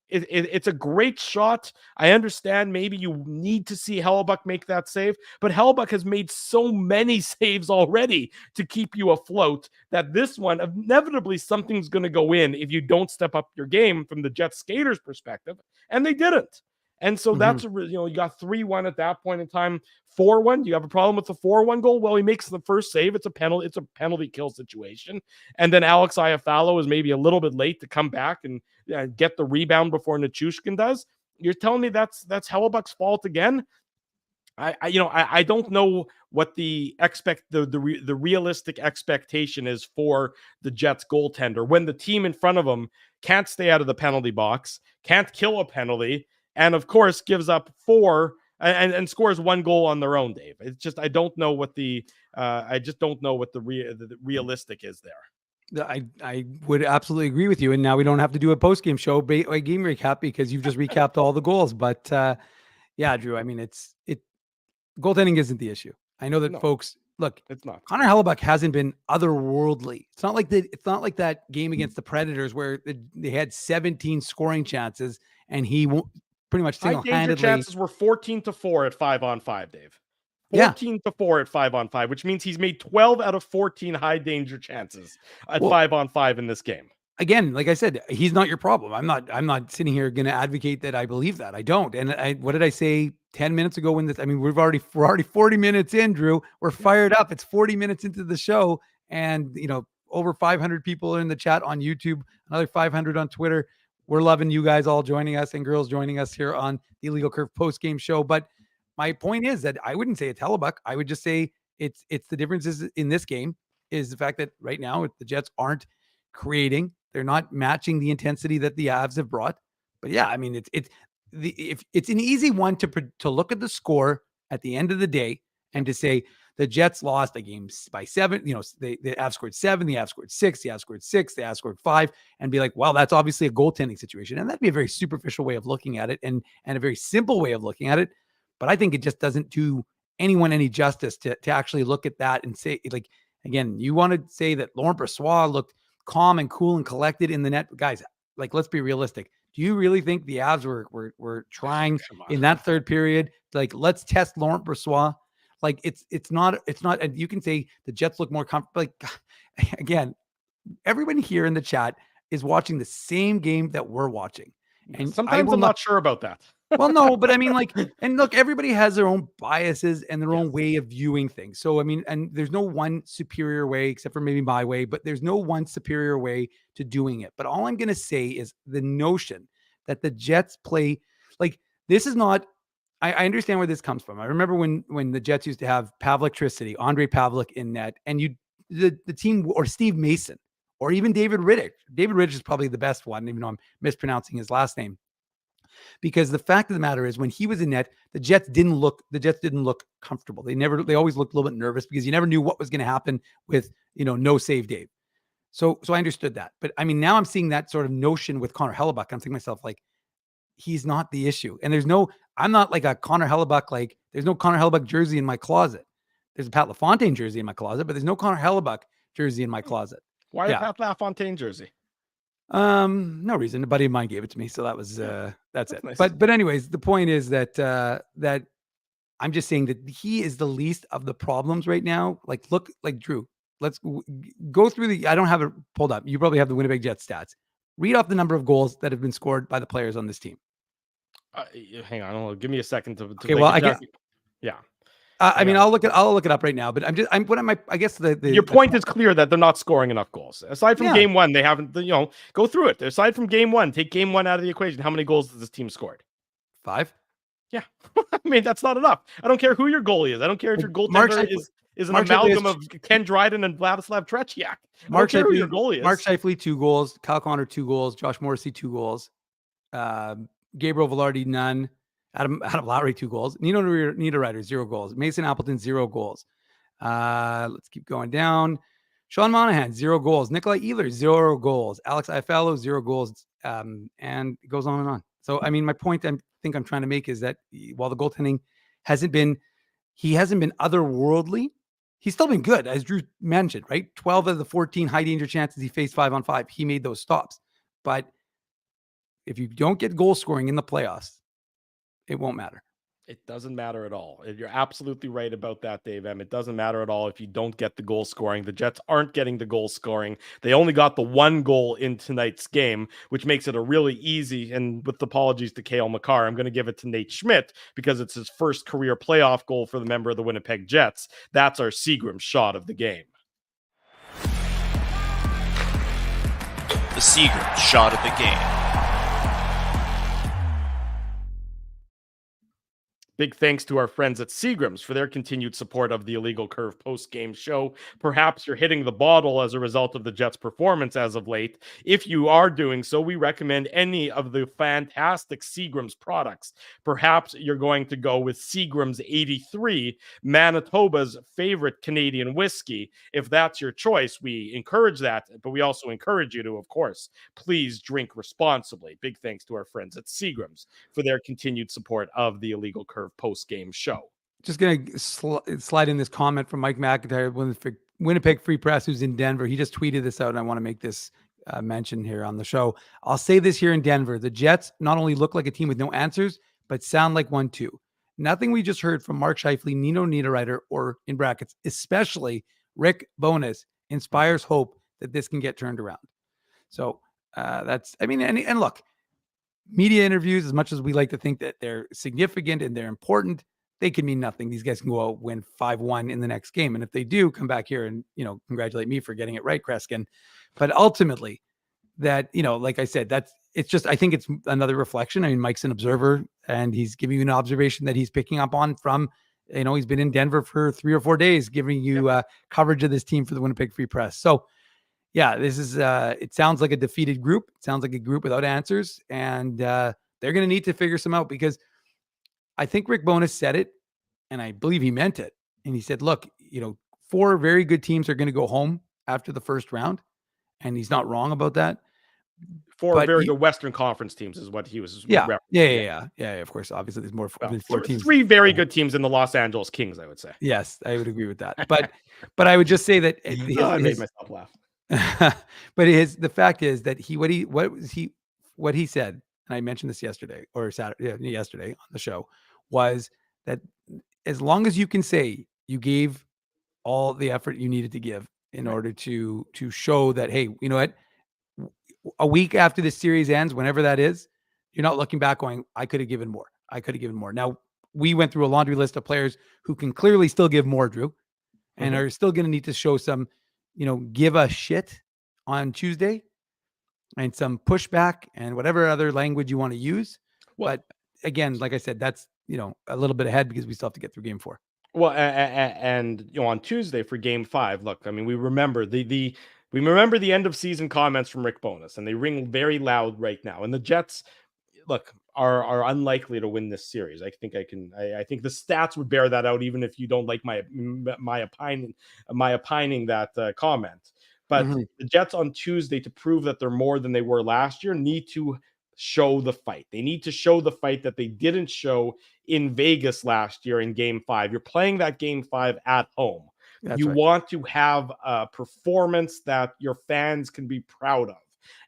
it's a great shot. I understand maybe you need to see Hellebuyck make that save, but Hellebuyck has made so many saves already to keep you afloat that this one, inevitably, something's going to go in if you don't step up your game from the Jets skaters' perspective. And they didn't. And so that's, you got 3-1 at that point in time, 4-1. Do you have a problem with the 4-1 goal? Well, he makes the first save. It's a penalty kill situation. And then Alex Iafallo is maybe a little bit late to come back and get the rebound before Nichushkin does. You're telling me that's Hellebuyck's fault again? I don't know what the realistic expectation is for the Jets goaltender when the team in front of him can't stay out of the penalty box, can't kill a penalty, and of course gives up 4 and scores 1 goal on their own, Dave. It's just I don't know what the realistic is there. I would absolutely agree with you. And now we don't have to do a post-game show, a game recap, because you've just recapped all the goals. But yeah, Drew, I mean, goaltending isn't the issue. I know that folks, look, it's not. Connor Hellebuyck hasn't been otherworldly. It's not like that game against the Predators where they had 17 scoring chances and he pretty much single-handedly. High danger chances were 14-4 at 5-on-5, Dave. 14-4 at 5-on-5, which means he's made 12 out of 14 high danger chances at 5-on-5 in this game. Again, like I said, he's not your problem. I'm not sitting here going to advocate that I believe that. I don't. And what did I say 10 minutes ago when we're already 40 minutes in, Drew. We're fired up. It's 40 minutes into the show, and over 500 people in the chat on YouTube, another 500 on Twitter. We're loving you guys all joining us and girls joining us here on the Illegal Curve post-game show. But my point is that I wouldn't say it's Hellebuyck. I would just say it's the differences in this game is the fact that right now the Jets aren't creating. They're not matching the intensity that the Avs have brought. But yeah, I mean, it's an easy one to look at the score at the end of the day and to say the Jets lost the game by 7. The Avs scored 7, the Avs scored 6, the Avs scored 6, the Avs scored 5, and be like, well, that's obviously a goaltending situation. And that'd be a very superficial way of looking at it and a very simple way of looking at it. But I think it just doesn't do anyone any justice to actually look at that and say, like, again, you want to say that Laurent Brossoit looked calm and cool and collected in the net. Guys, like, let's be realistic. Do you really think the Avs were trying in that third period? Like, let's test Laurent Brossoit. Like, it's not, and you can say the Jets look more comfortable. Like, again, everybody here in the chat is watching the same game that we're watching. And sometimes I'm not sure about that. Well, no, but I mean, like, and look, everybody has their own biases and their own way of viewing things. So, I mean, and there's no one superior way, except for maybe my way, but there's no one superior way to doing it. But all I'm going to say is the notion that the Jets play, like, this is not, I understand where this comes from. I remember when the Jets used to have Pavlictricity, Andre Pavlik in net, and the team, or Steve Mason, or even David Riddick. David Riddick is probably the best one, even though I'm mispronouncing his last name. Because the fact of the matter is, when he was in net, the Jets didn't look comfortable. They always looked a little bit nervous because you never knew what was going to happen with, no save Dave. So I understood that. But I mean, now I'm seeing that sort of notion with Connor Hellebuyck. I'm thinking to myself, like, he's not the issue. And there's no, I'm not like a Connor Hellebuck. Like there's no Connor Hellebuck jersey in my closet. There's a Pat LaFontaine jersey in my closet, but there's no Connor Hellebuck jersey in my closet. Why a Pat LaFontaine jersey? No reason. A buddy of mine gave it to me, so that was that's it. Nice. But anyways, the point is that that I'm just saying that he is the least of the problems right now. Like, look, like Drew, let's go through the. I don't have it pulled up. You probably have the Winnipeg Jets stats. Read off the number of goals that have been scored by the players on this team. Hang on, give me a second to okay, well, I guess, yeah. I mean, I'll look it up right now. But I guess your point is clear that they're not scoring enough goals. Aside from game one, they haven't. Go through it. Aside from game one, take game one out of the equation. How many goals has this team scored? 5. Yeah, I mean that's not enough. I don't care who your goalie is. I don't care if your goaltender is an amalgam of Ken Dryden and Vladislav Tretiak. I don't care who your goalie is. Mark Scheifele 2 goals. Kyle Connor 2 goals. Josh Morrissey 2 goals. Gabriel Velarde none. Adam Lowry 2 goals. Nino Niederreiter 0 goals. Mason Appleton 0 goals. Let's keep going down. Sean Monahan 0 goals. Nikolai Ehlers 0 goals. Alex Iafallo 0 goals. And it goes on and on. So I mean, my point I'm trying to make is that while the goaltending hasn't been otherworldly, he's still been good, as Drew mentioned, right? 12 of the 14 high danger chances he faced 5-on-5, he made those stops. But if you don't get goal scoring in the playoffs, it won't matter. It doesn't matter at all. You're absolutely right about that, Dave M. It doesn't matter at all if you don't get the goal scoring. The Jets aren't getting the goal scoring. They only got the 1 goal in tonight's game, which makes it a really easy, and with apologies to Cale Makar, I'm going to give it to Nate Schmidt because it's his first career playoff goal for the member of the Winnipeg Jets. That's our Seagram shot of the game. The Seagram shot of the game. Big thanks to our friends at Seagram's for their continued support of the Illegal Curve post-game show. Perhaps you're hitting the bottle as a result of the Jets' performance as of late. If you are doing so, we recommend any of the fantastic Seagram's products. Perhaps you're going to go with Seagram's 83, Manitoba's favorite Canadian whiskey. If that's your choice, we encourage that, but we also encourage you to, of course, please drink responsibly. Big thanks to our friends at Seagram's for their continued support of the Illegal Curve post-game show. Just going to slide in this comment from Mike McIntyre, Winnipeg Free Press, who's in Denver. He just tweeted this out, and I want to make this mention here on the show. I'll say this here in Denver. The Jets not only look like a team with no answers, but sound like one too. Nothing we just heard from Mark Scheifele, Nino Niederreiter, or in brackets, especially Rick Bowness, inspires hope that this can get turned around. So that's, I mean, and look, media interviews, as much as we like to think that they're significant and they're important, they can mean nothing. These guys can go out, win 5-1 in the next game. And if they do, come back here and, congratulate me for getting it right, Kreskin. But ultimately, that, like I said, I think it's another reflection. I mean, Mike's an observer, and he's giving you an observation that he's picking up on from, he's been in Denver for 3 or 4 days, giving you coverage of this team for the Winnipeg Free Press. So, yeah, this is, it sounds like a defeated group. It sounds like a group without answers. And they're going to need to figure some out, because I think Rick Bowness said it, and I believe he meant it. And he said, look, 4 very good teams are going to go home after the first round. And he's not wrong about that. 4 very good Western Conference teams is what he was. Yeah. Of course, obviously there's more than 4 teams. 3 very good teams in the Los Angeles Kings, I would say. Yes, I would agree with that. But I would just say that I made myself laugh. But the fact is that what he said, and I mentioned this yesterday on the show, was that as long as you can say you gave all the effort you needed to give in order to show that, hey, you know what, a week after this series ends, whenever that is, you're not looking back going, I could have given more. Now, we went through a laundry list of players who can clearly still give more, Drew, and are still going to need to show some, give a shit on Tuesday and some pushback and whatever other language you want to use. Well, but again, like I said, that's, a little bit ahead because we still have to get through game 4. Well, and on Tuesday for game 5, look, I mean, we remember the end of season comments from Rick Bowness, and they ring very loud right now. And the Jets, look, are unlikely to win this series. I think the stats would bear that out, even if you don't like my opining that comment. But the Jets on Tuesday, to prove that they're more than they were last year, need to show the fight. They need to show the fight that they didn't show in Vegas last year in Game 5. You're playing that Game 5 at home. You want to have a performance that your fans can be proud of.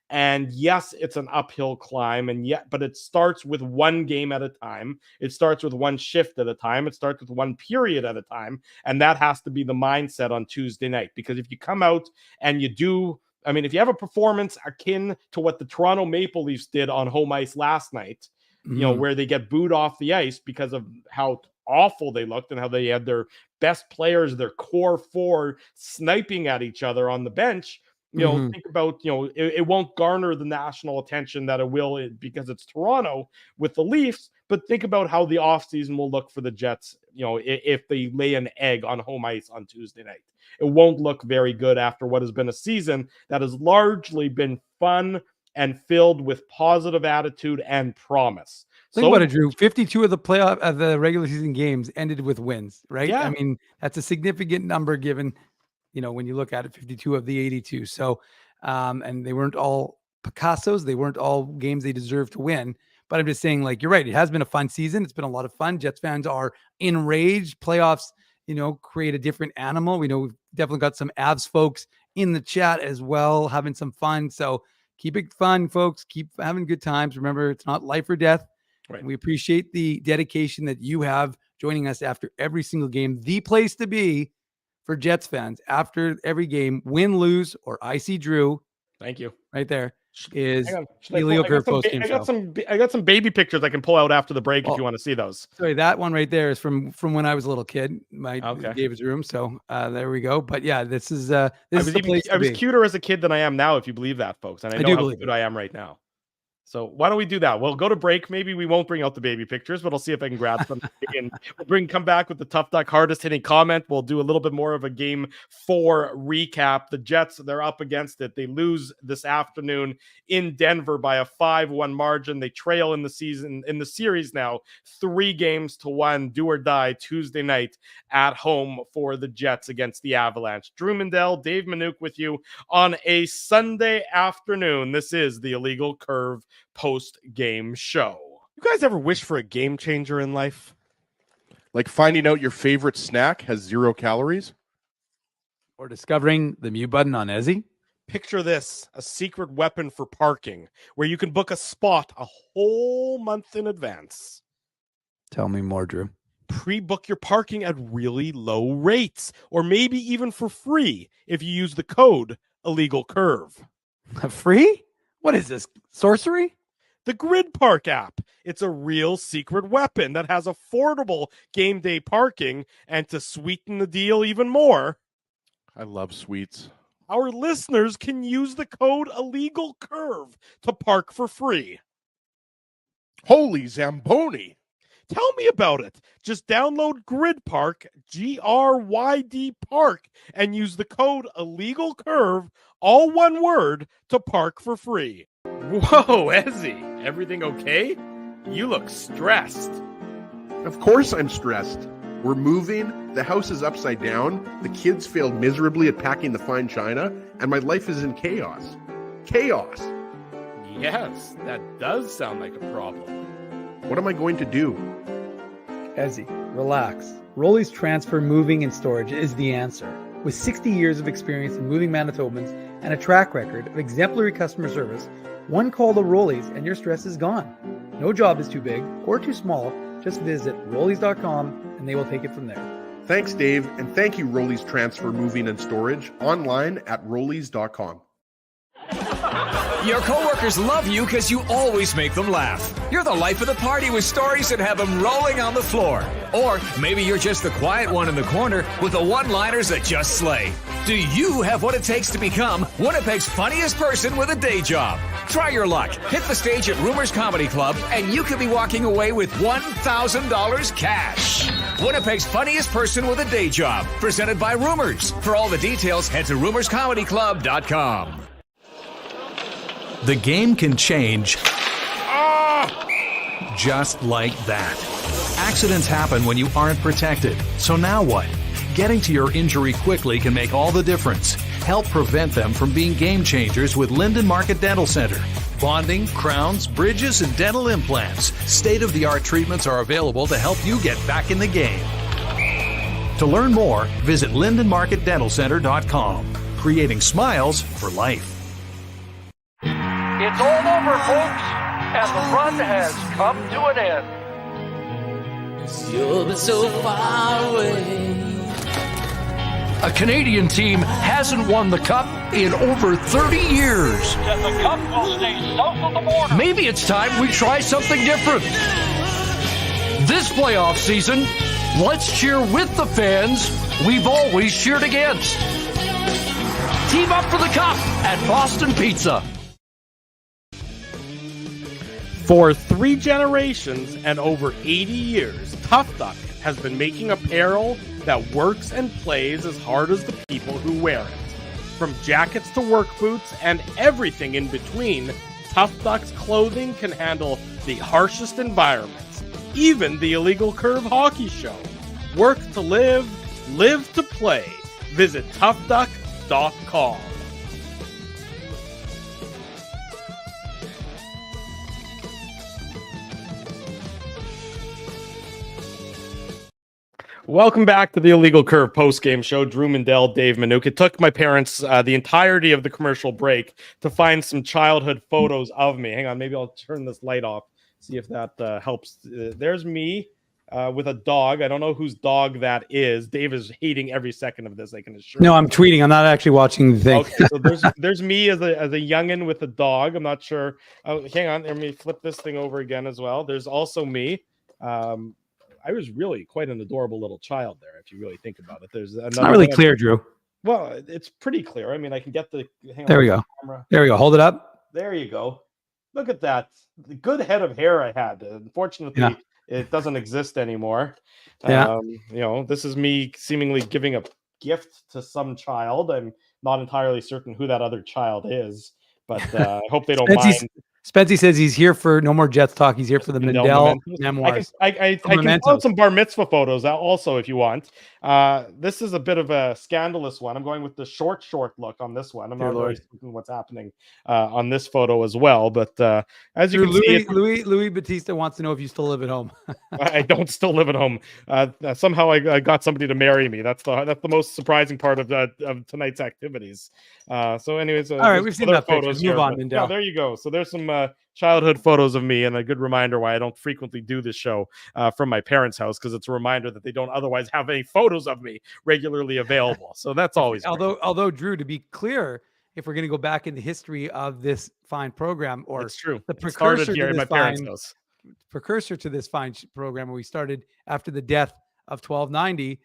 And yes, it's an uphill climb, but it starts with one game at a time. It starts with one shift at a time. It starts with one period at a time. And that has to be the mindset on Tuesday night. Because if you come out and if you have a performance akin to what the Toronto Maple Leafs did on home ice last night, where they get booed off the ice because of how awful they looked and how they had their best players, their core four, sniping at each other on the bench. Think about, it won't garner the national attention that it will because it's Toronto with the Leafs, but think about how the offseason will look for the Jets, if they lay an egg on home ice on Tuesday night. It won't look very good after what has been a season that has largely been fun and filled with positive attitude and promise. Think about it, Drew. 52 of the regular season games ended with wins, right? Yeah. I mean, that's a significant number given, when you look at it, 52 of the 82. So, and they weren't all Picassos. They weren't all games they deserved to win. But I'm just saying, you're right. It has been a fun season. It's been a lot of fun. Jets fans are enraged. Playoffs, create a different animal. We know we've definitely got some Avs folks in the chat as well, having some fun. So keep it fun, folks. Keep having good times. Remember, it's not life or death. Right. We appreciate the dedication that you have joining us after every single game. The place to be for Jets fans after every game, win, lose, or I see Drew. Thank you. Right there is the Illegal Curve post-game show. I got some baby pictures I can pull out after the break if you want to see those. Sorry, that one right there is from when I was a little kid. David's room. So there we go. But yeah, this is I was cuter as a kid than I am now, if you believe that, folks. And I know how cute I am right now. So why don't we do that? We'll go to break. Maybe we won't bring out the baby pictures, but I'll see if I can grab some. And we'll come back with the Tough Duck hardest hitting comment. We'll do a little bit more of a Game 4 recap. The Jets, they're up against it. They lose this afternoon in Denver by a 5-1 margin. They trail in the series now 3-1, do or die Tuesday night at home for the Jets against the Avalanche. Drew Mindell, Dave Manouk with you on a Sunday afternoon. This is the Illegal Curve post-game show. You guys ever wish for a game changer in life? Like finding out your favorite snack has 0 calories? Or discovering the mute button on Ezzy? Picture this, a secret weapon for parking, where you can book a spot a whole month in advance. Tell me more, Drew. Pre-book your parking at really low rates, or maybe even for free if you use the code Illegal Curve. Free? What is this, sorcery? The Grid Park app. It's a real secret weapon that has affordable game day parking, and to sweeten the deal even more, I love sweets. Our listeners can use the code Illegal Curve to park for free. Holy Zamboni. Tell me about it. Just download Grid Park, GRYD Park, and use the code Illegal Curve, all one word, to park for free. Whoa, Ezzy, everything okay? You look stressed. Of course I'm stressed. We're moving, the house is upside down, the kids failed miserably at packing the fine china, and my life is in chaos. Chaos! Yes, that does sound like a problem. What am I going to do? Ezzy, relax. Rolly's Transfer Moving and Storage is the answer. With 60 years of experience in moving Manitobans and a track record of exemplary customer service, one call to Rolly's and your stress is gone. No job is too big or too small. Just visit Rollies.com and they will take it from there. Thanks, Dave, and thank you, Rolly's Transfer Moving and Storage, online at Rollies.com. Your coworkers love you because you always make them laugh. You're the life of the party with stories that have them rolling on the floor. Or maybe you're just the quiet one in the corner with the one-liners that just slay. Do you have what it takes to become Winnipeg's funniest person with a day job? Try your luck. Hit the stage at Rumors Comedy Club, and you could be walking away with $1,000 cash. Winnipeg's funniest person with a day job. Presented by Rumors. For all the details, head to rumorscomedyclub.com. The game can change just like that. Accidents happen when you aren't protected. So now what? Getting to your injury quickly can make all the difference. Help prevent them from being game changers with Linden Market Dental Center. Bonding, crowns, bridges, and dental implants. State-of-the-art treatments are available to help you get back in the game. To learn more, visit lindenmarketdentalcenter.com. Creating smiles for life. It's all over, folks, and the run has come to an end. You've been so far away. A Canadian team hasn't won the Cup in over 30 years. And the Cup will stay south of the border. Maybe it's time we try something different. This playoff season, let's cheer with the fans we've always cheered against. Team up for the Cup at Boston Pizza. For 3 generations and over 80 years, Tough Duck has been making apparel that works and plays as hard as the people who wear it. From jackets to work boots and everything in between, Tough Duck's clothing can handle the harshest environments, even the illegal curve hockey show. Work to live, live to play. Visit toughduck.com. Welcome back to the Illegal Curve post-game show. Drew Mindell, Dave Manouk. It took my parents the entirety of the commercial break to find some childhood photos of me. Hang on, maybe I'll turn this light off, see if that helps. There's me with a dog. I don't know whose dog that is. Dave is hating every second of this, I can assure you. No, I'm tweeting. I'm not actually watching the thing. Okay, so there's me as a youngin with a dog. I'm not sure. Oh, hang on, let me flip this thing over again as well. There's also me. I was really quite an adorable little child there, if you really think about it. There's It's not really clear, Drew. Well, it's pretty clear. I mean, I can get the. There we go. There we go. Hold it up. There you go. Look at that. The good head of hair I had. Unfortunately, it doesn't exist anymore. Yeah. This is me seemingly giving a gift to some child. I'm not entirely certain who that other child is, but I hope they don't mind. Spency says he's here for no more Jets talk. He's here for the Mindell memoirs. I can pull some bar mitzvah photos also if you want. This is a bit of a scandalous one. I'm going with the short look on this one. I'm not really certain what's happening on this photo as well. But as you can see, Louis Batista wants to know if you still live at home. I don't still live at home. Somehow I got somebody to marry me. That's the most surprising part of tonight's activities. So anyways, all right, we've seen that photos. Move on, Mindell. Yeah, there you go. So there's some childhood photos of me, and a good reminder why I don't frequently do this show from my parents' house, because it's a reminder that they don't otherwise have any photos of me regularly available. So that's always although Drew, to be clear, if we're going to go back in the history of this fine program, or it's true, the precursor here in my parents' house, precursor to this fine program, where we started after the death of 1290,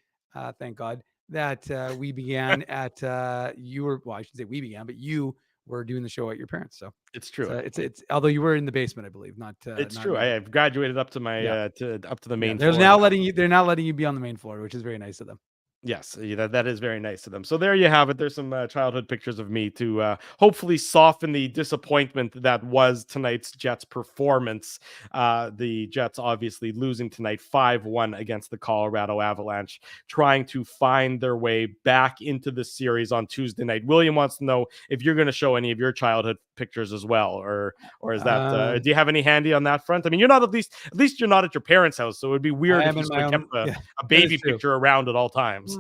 thank God that we began at I shouldn't say we began, but you were doing the show at your parents. So it's true. It's although you were in the basement, I believe. It's true. I have graduated up to my up to the main. They're now letting you be on the main floor, which is very nice of them. Yes, that is very nice of them. So there you have it. There's some childhood pictures of me to hopefully soften the disappointment that was tonight's Jets performance. The Jets obviously losing tonight 5-1 against the Colorado Avalanche, trying to find their way back into the series on Tuesday night. William wants to know if you're going to show any of your childhood pictures as well, or is that do you have any handy on that front? I mean, you're not at least you're not at your parents' house, so it'd be weird if you kept a baby picture around at all times.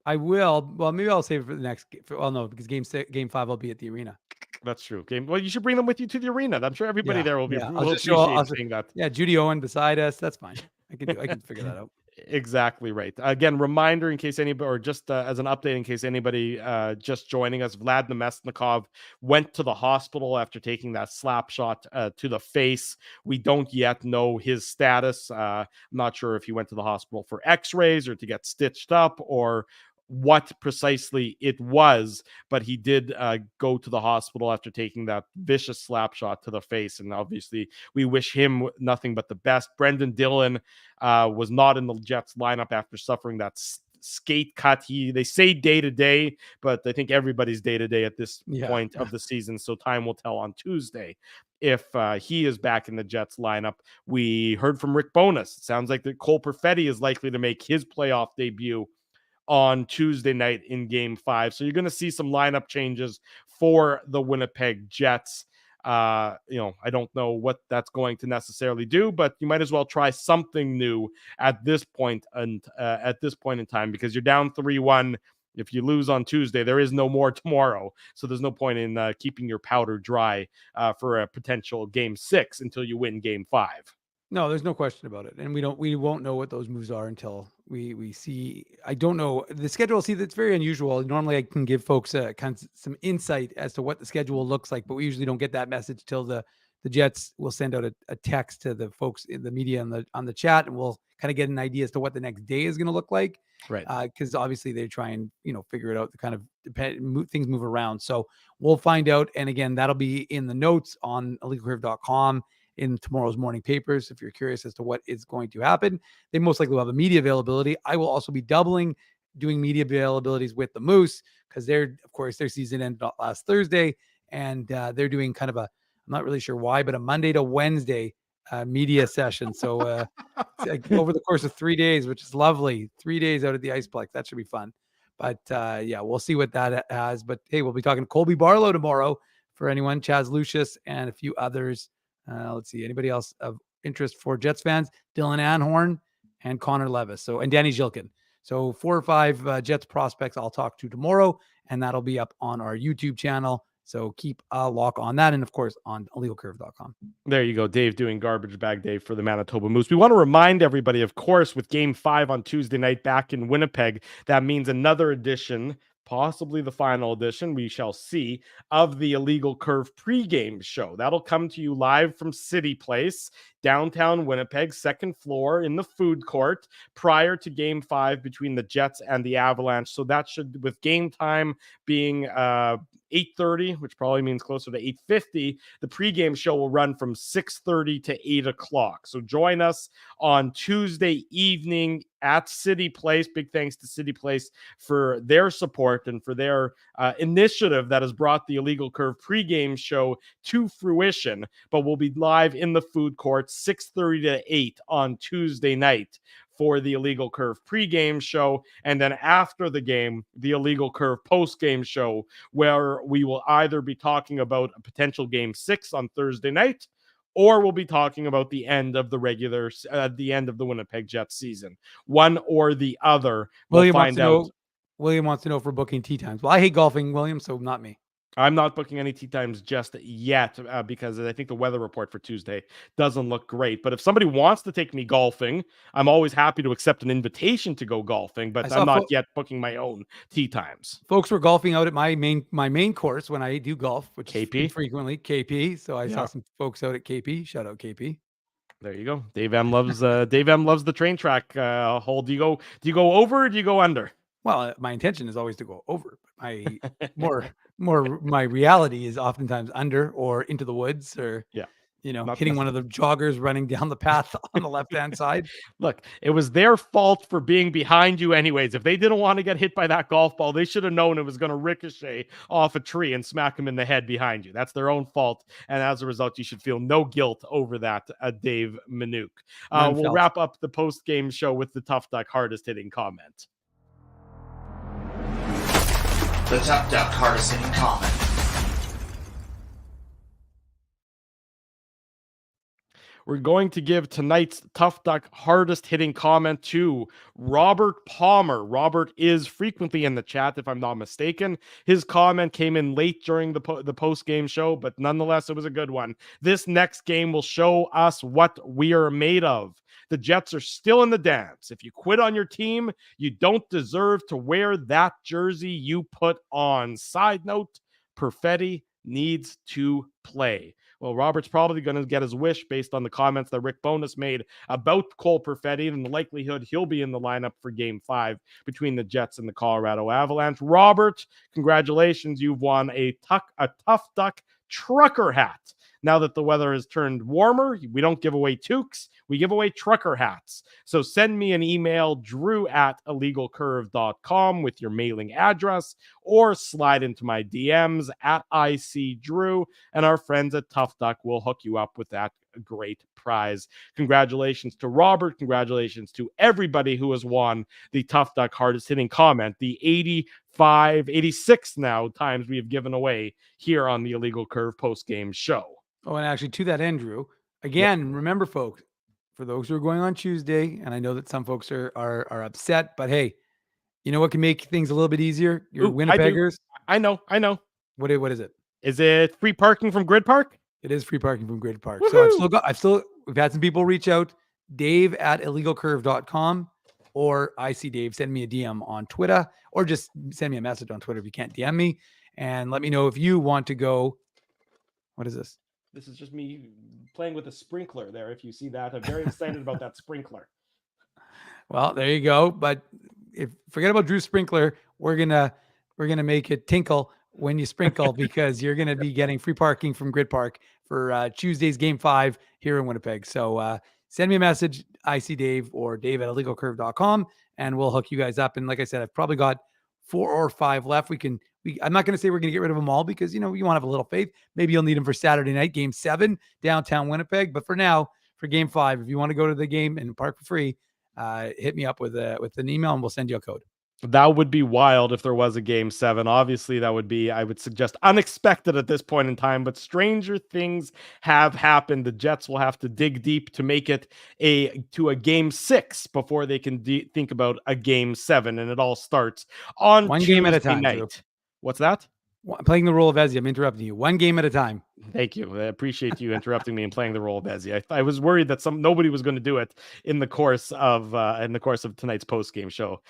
I will. Well, maybe I'll save it for the next. No, because game 5 I'll be at the arena. That's true. Well, you should bring them with you to the arena. I'm sure everybody there will be. I'll seeing that. Yeah, Judy Owen beside us. That's fine. I can figure that out. Exactly right. Again, reminder in case anybody, or just as an update in case anybody just joining us, Vlad Nemestnikov went to the hospital after taking that slap shot to the face. We don't yet know his status. I'm not sure if he went to the hospital for x-rays or to get stitched up or what precisely it was, but he did go to the hospital after taking that vicious slap shot to the face. And obviously we wish him nothing but the best. Brendan Dillon was not in the Jets lineup after suffering that skate cut. They say day to day, but I think everybody's day to day at this point of the season. So time will tell on Tuesday if he is back in the Jets lineup. We heard from Rick Bowness. It sounds like that Cole Perfetti is likely to make his playoff debut on Tuesday night in game 5. So you're going to see some lineup changes for the Winnipeg Jets. I don't know what that's going to necessarily do, but you might as well try something new at this point and at this point in time, because you're down 3-1. If you lose on Tuesday, there is no more tomorrow. So there's no point in keeping your powder dry for a potential game 6 until you win game 5. No, there's no question about it. And we won't know what those moves are until we see. I don't know the schedule. See, that's very unusual. Normally I can give folks some insight as to what the schedule looks like, but we usually don't get that message till the Jets will send out a text to the folks in the media on the chat, and we'll kind of get an idea as to what the next day is going to look like. Right. Because obviously they try and, figure it out to kind of things move around. So we'll find out. And again, that'll be in the notes on illegalcurve.com in tomorrow's morning papers. If you're curious as to what is going to happen, they most likely will have a media availability. I will also be doing media availabilities with the Moose, because their season ended last Thursday, and they're doing kind of I'm not really sure why, but a Monday to Wednesday media session. So it's over the course of 3 days, which is lovely. 3 days out at the Iceplex. That should be fun. But we'll see what that has. But hey, we'll be talking to Colby Barlow tomorrow for anyone, Chaz Lucius, and a few others. Let's see, anybody else of interest for Jets fans? Dylan Anhorn and Connor Levis. And Danny Zhilkin. So 4 or 5 Jets prospects I'll talk to tomorrow, and that'll be up on our YouTube channel. So keep a lock on that, and of course on illegalcurve.com. There you go, Dave doing Garbage Bag Dave for the Manitoba Moose. We want to remind everybody, of course, with Game 5 on Tuesday night back in Winnipeg, that means another edition, possibly the final edition, we shall see, of the Illegal Curve pregame show. That'll come to you live from City Place, downtown Winnipeg, second floor in the food court, prior to Game 5 between the Jets and the Avalanche. So that should, with game time being 8:30, which probably means closer to 8:50, the pregame show will run from 6:30 to 8 o'clock. So join us on Tuesday evening at City Place. Big thanks to City Place for their support and for their initiative that has brought the Illegal Curve pregame show to fruition. But we'll be live in the food court 6:30 to 8 on Tuesday night for the Illegal Curve pregame show, and then after the game, the Illegal Curve postgame show, where we will either be talking about a potential game 6 on Thursday night, or we'll be talking about the end of the end of the Winnipeg Jets season. One or the other. William wants to know if we're booking tea times. Well, I hate golfing, William, so not me. I'm not booking any tea times just yet because I think the weather report for Tuesday doesn't look great. But if somebody wants to take me golfing, I'm always happy to accept an invitation to go golfing, but I'm not yet booking my own tea times. Folks were golfing out at my main course when I do golf, which KP is frequently KP. So I saw some folks out at KP. Shout out KP. There you go. Dave M loves the train track hole. Do you go over or do you go under? Well, my intention is always to go over. My my reality is oftentimes under or into the woods, or hitting one of the joggers running down the path on the left-hand side. Look, it was their fault for being behind you anyways. If they didn't want to get hit by that golf ball, they should have known it was going to ricochet off a tree and smack them in the head behind you. That's their own fault. And as a result, you should feel no guilt over that, Dave Manouk. We'll wrap up the post-game show with the Tough Duck hardest hitting comment. The Tough Duck hardest hitting comment. We're going to give tonight's Tough Duck hardest hitting comment to Robert Palmer. Robert is frequently in the chat, if I'm not mistaken. His comment came in late during the post-game show, but nonetheless, it was a good one. This next game will show us what we are made of. The Jets are still in the dance. If you quit on your team, you don't deserve to wear that jersey you put on. Side note, Perfetti needs to play. Well, Robert's probably going to get his wish based on the comments that Rick Bowness made about Cole Perfetti and the likelihood he'll be in the lineup for Game 5 between the Jets and the Colorado Avalanche. Robert, congratulations. You've won a Tough Duck trucker hat. Now that the weather has turned warmer, we don't give away toques, we give away trucker hats. So send me an email, drew@illegalcurve.com with your mailing address, or slide into my DMs @ICDrew, and our friends at Tough Duck will hook you up with that great prize. Congratulations to Robert. Congratulations to everybody who has won the Tough Duck hardest hitting comment, the 86 now times we have given away here on the Illegal Curve post-game show. Oh, and actually to that, Andrew, again, remember, folks, for those who are going on Tuesday, and I know that some folks are upset, but hey, you know what can make things a little bit easier? Your Winnipeggers. I know. What is it? Is it free parking from Grid Park? It is free parking from Grid Park. Woo-hoo! So we've had some people reach out, Dave@illegalcurve.com, or I see Dave, send me a DM on Twitter, or just send me a message on Twitter if you can't DM me, and let me know if you want to go. What is this? This is just me playing with a sprinkler there. If you see that, I'm very excited about that sprinkler. Well, there you go. But forget about Drew's sprinkler, we're gonna make it tinkle when you sprinkle because you're gonna be getting free parking from Grid Park for Tuesday's Game 5 here in Winnipeg. So send me a message, IC Dave or Dave@illegalcurve.com, and we'll hook you guys up. And like I said, I've probably got 4 or 5 left. I'm not going to say we're going to get rid of them all because, you want to have a little faith. Maybe you'll need them for Saturday night, Game 7, downtown Winnipeg. But for now, for Game 5, if you want to go to the game and park for free, hit me up with an email and we'll send you a code. That would be wild if there was a Game 7. Obviously, that would be, I would suggest, unexpected at this point in time, but stranger things have happened. The Jets will have to dig deep to make it to a Game 6 before they can think about a Game 7, and it all starts on one Tuesday game at a time, night. Drew. What's that? I'm playing the role of Ezzy. I'm interrupting you. One game at a time. Thank you. I appreciate you interrupting me and playing the role of Ezzy. I was worried that nobody was going to do it in the course of tonight's post game show.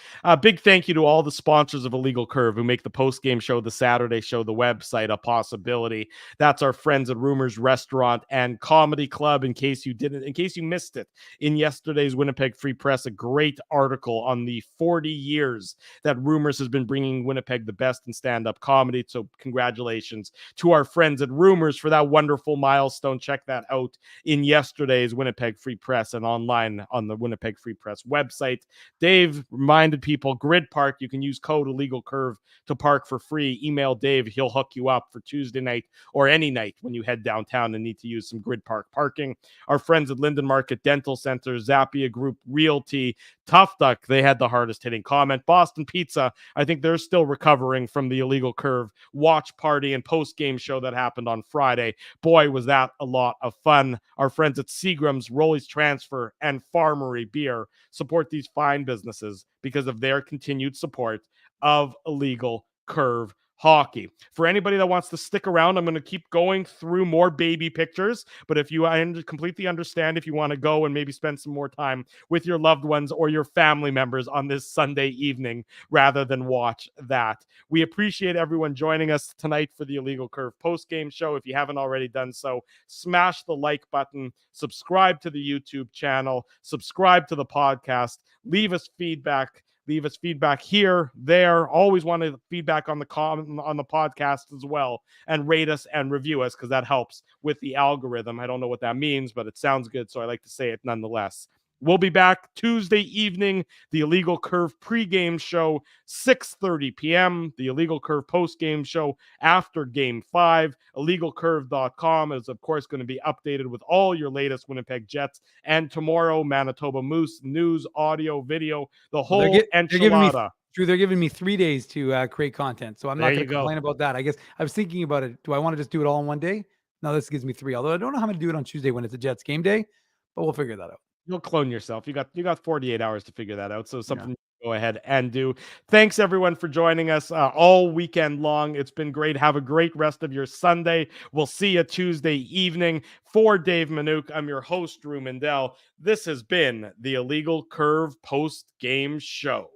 Big thank you to all the sponsors of Illegal Curve who make the post game show, the Saturday show, the website a possibility. That's our friends at Rumors Restaurant and Comedy Club. In case you missed it in yesterday's Winnipeg Free Press, a great article on the 40 years that Rumors has been bringing Winnipeg the best in stand-up comedy. So congratulations to our friends at Rumors for that wonderful milestone. Check that out in yesterday's Winnipeg Free Press and online on the Winnipeg Free Press website. Dave reminded people, Grid Park, you can use code Illegal Curve to park for free. Email Dave. He'll hook you up for Tuesday night or any night when you head downtown and need to use some Grid Park parking. Our friends at Linden Market Dental Center, Zappia Group Realty, Tough Duck, they had the hardest hitting comment. Boston Pizza, I think they're still recovering from the Illegal Curve watch party and post-game show that happened on Friday. Boy, was that a lot of fun. Our friends at Seagram's, Rolly's Transfer, and Farmery Beer support these fine businesses because of their continued support of Illegal Curve hockey. For anybody that wants to stick around, I'm going to keep going through more baby pictures, but if you completely understand if you want to go and maybe spend some more time with your loved ones or your family members on this Sunday evening rather than watch that. We appreciate everyone joining us tonight for the Illegal Curve post-game show. If you haven't already done so, smash the like button, subscribe to the YouTube channel, subscribe to the podcast, leave us feedback. Leave us feedback here, there. Always want to feedback on the podcast as well, and rate us and review us because that helps with the algorithm. I don't know what that means, but it sounds good, so I like to say it nonetheless. We'll be back Tuesday evening, the Illegal Curve pregame show, 6:30 p.m., the Illegal Curve postgame show after Game 5. IllegalCurve.com is, of course, going to be updated with all your latest Winnipeg Jets, and tomorrow, Manitoba Moose, news, audio, video, the whole enchilada. They're giving me 3 days to create content, so I'm not going to complain about that. I guess I was thinking about it. Do I want to just do it all in one day? No, this gives me 3, although I don't know how I'm going to do it on Tuesday when it's a Jets game day, but we'll figure that out. You'll clone yourself. You got 48 hours to figure that out. So something to go ahead and do. Thanks everyone for joining us all weekend long. It's been great. Have a great rest of your Sunday. We'll see you Tuesday evening. For Dave Manouk, I'm your host, Drew Mindell. This has been the Illegal Curve post game show.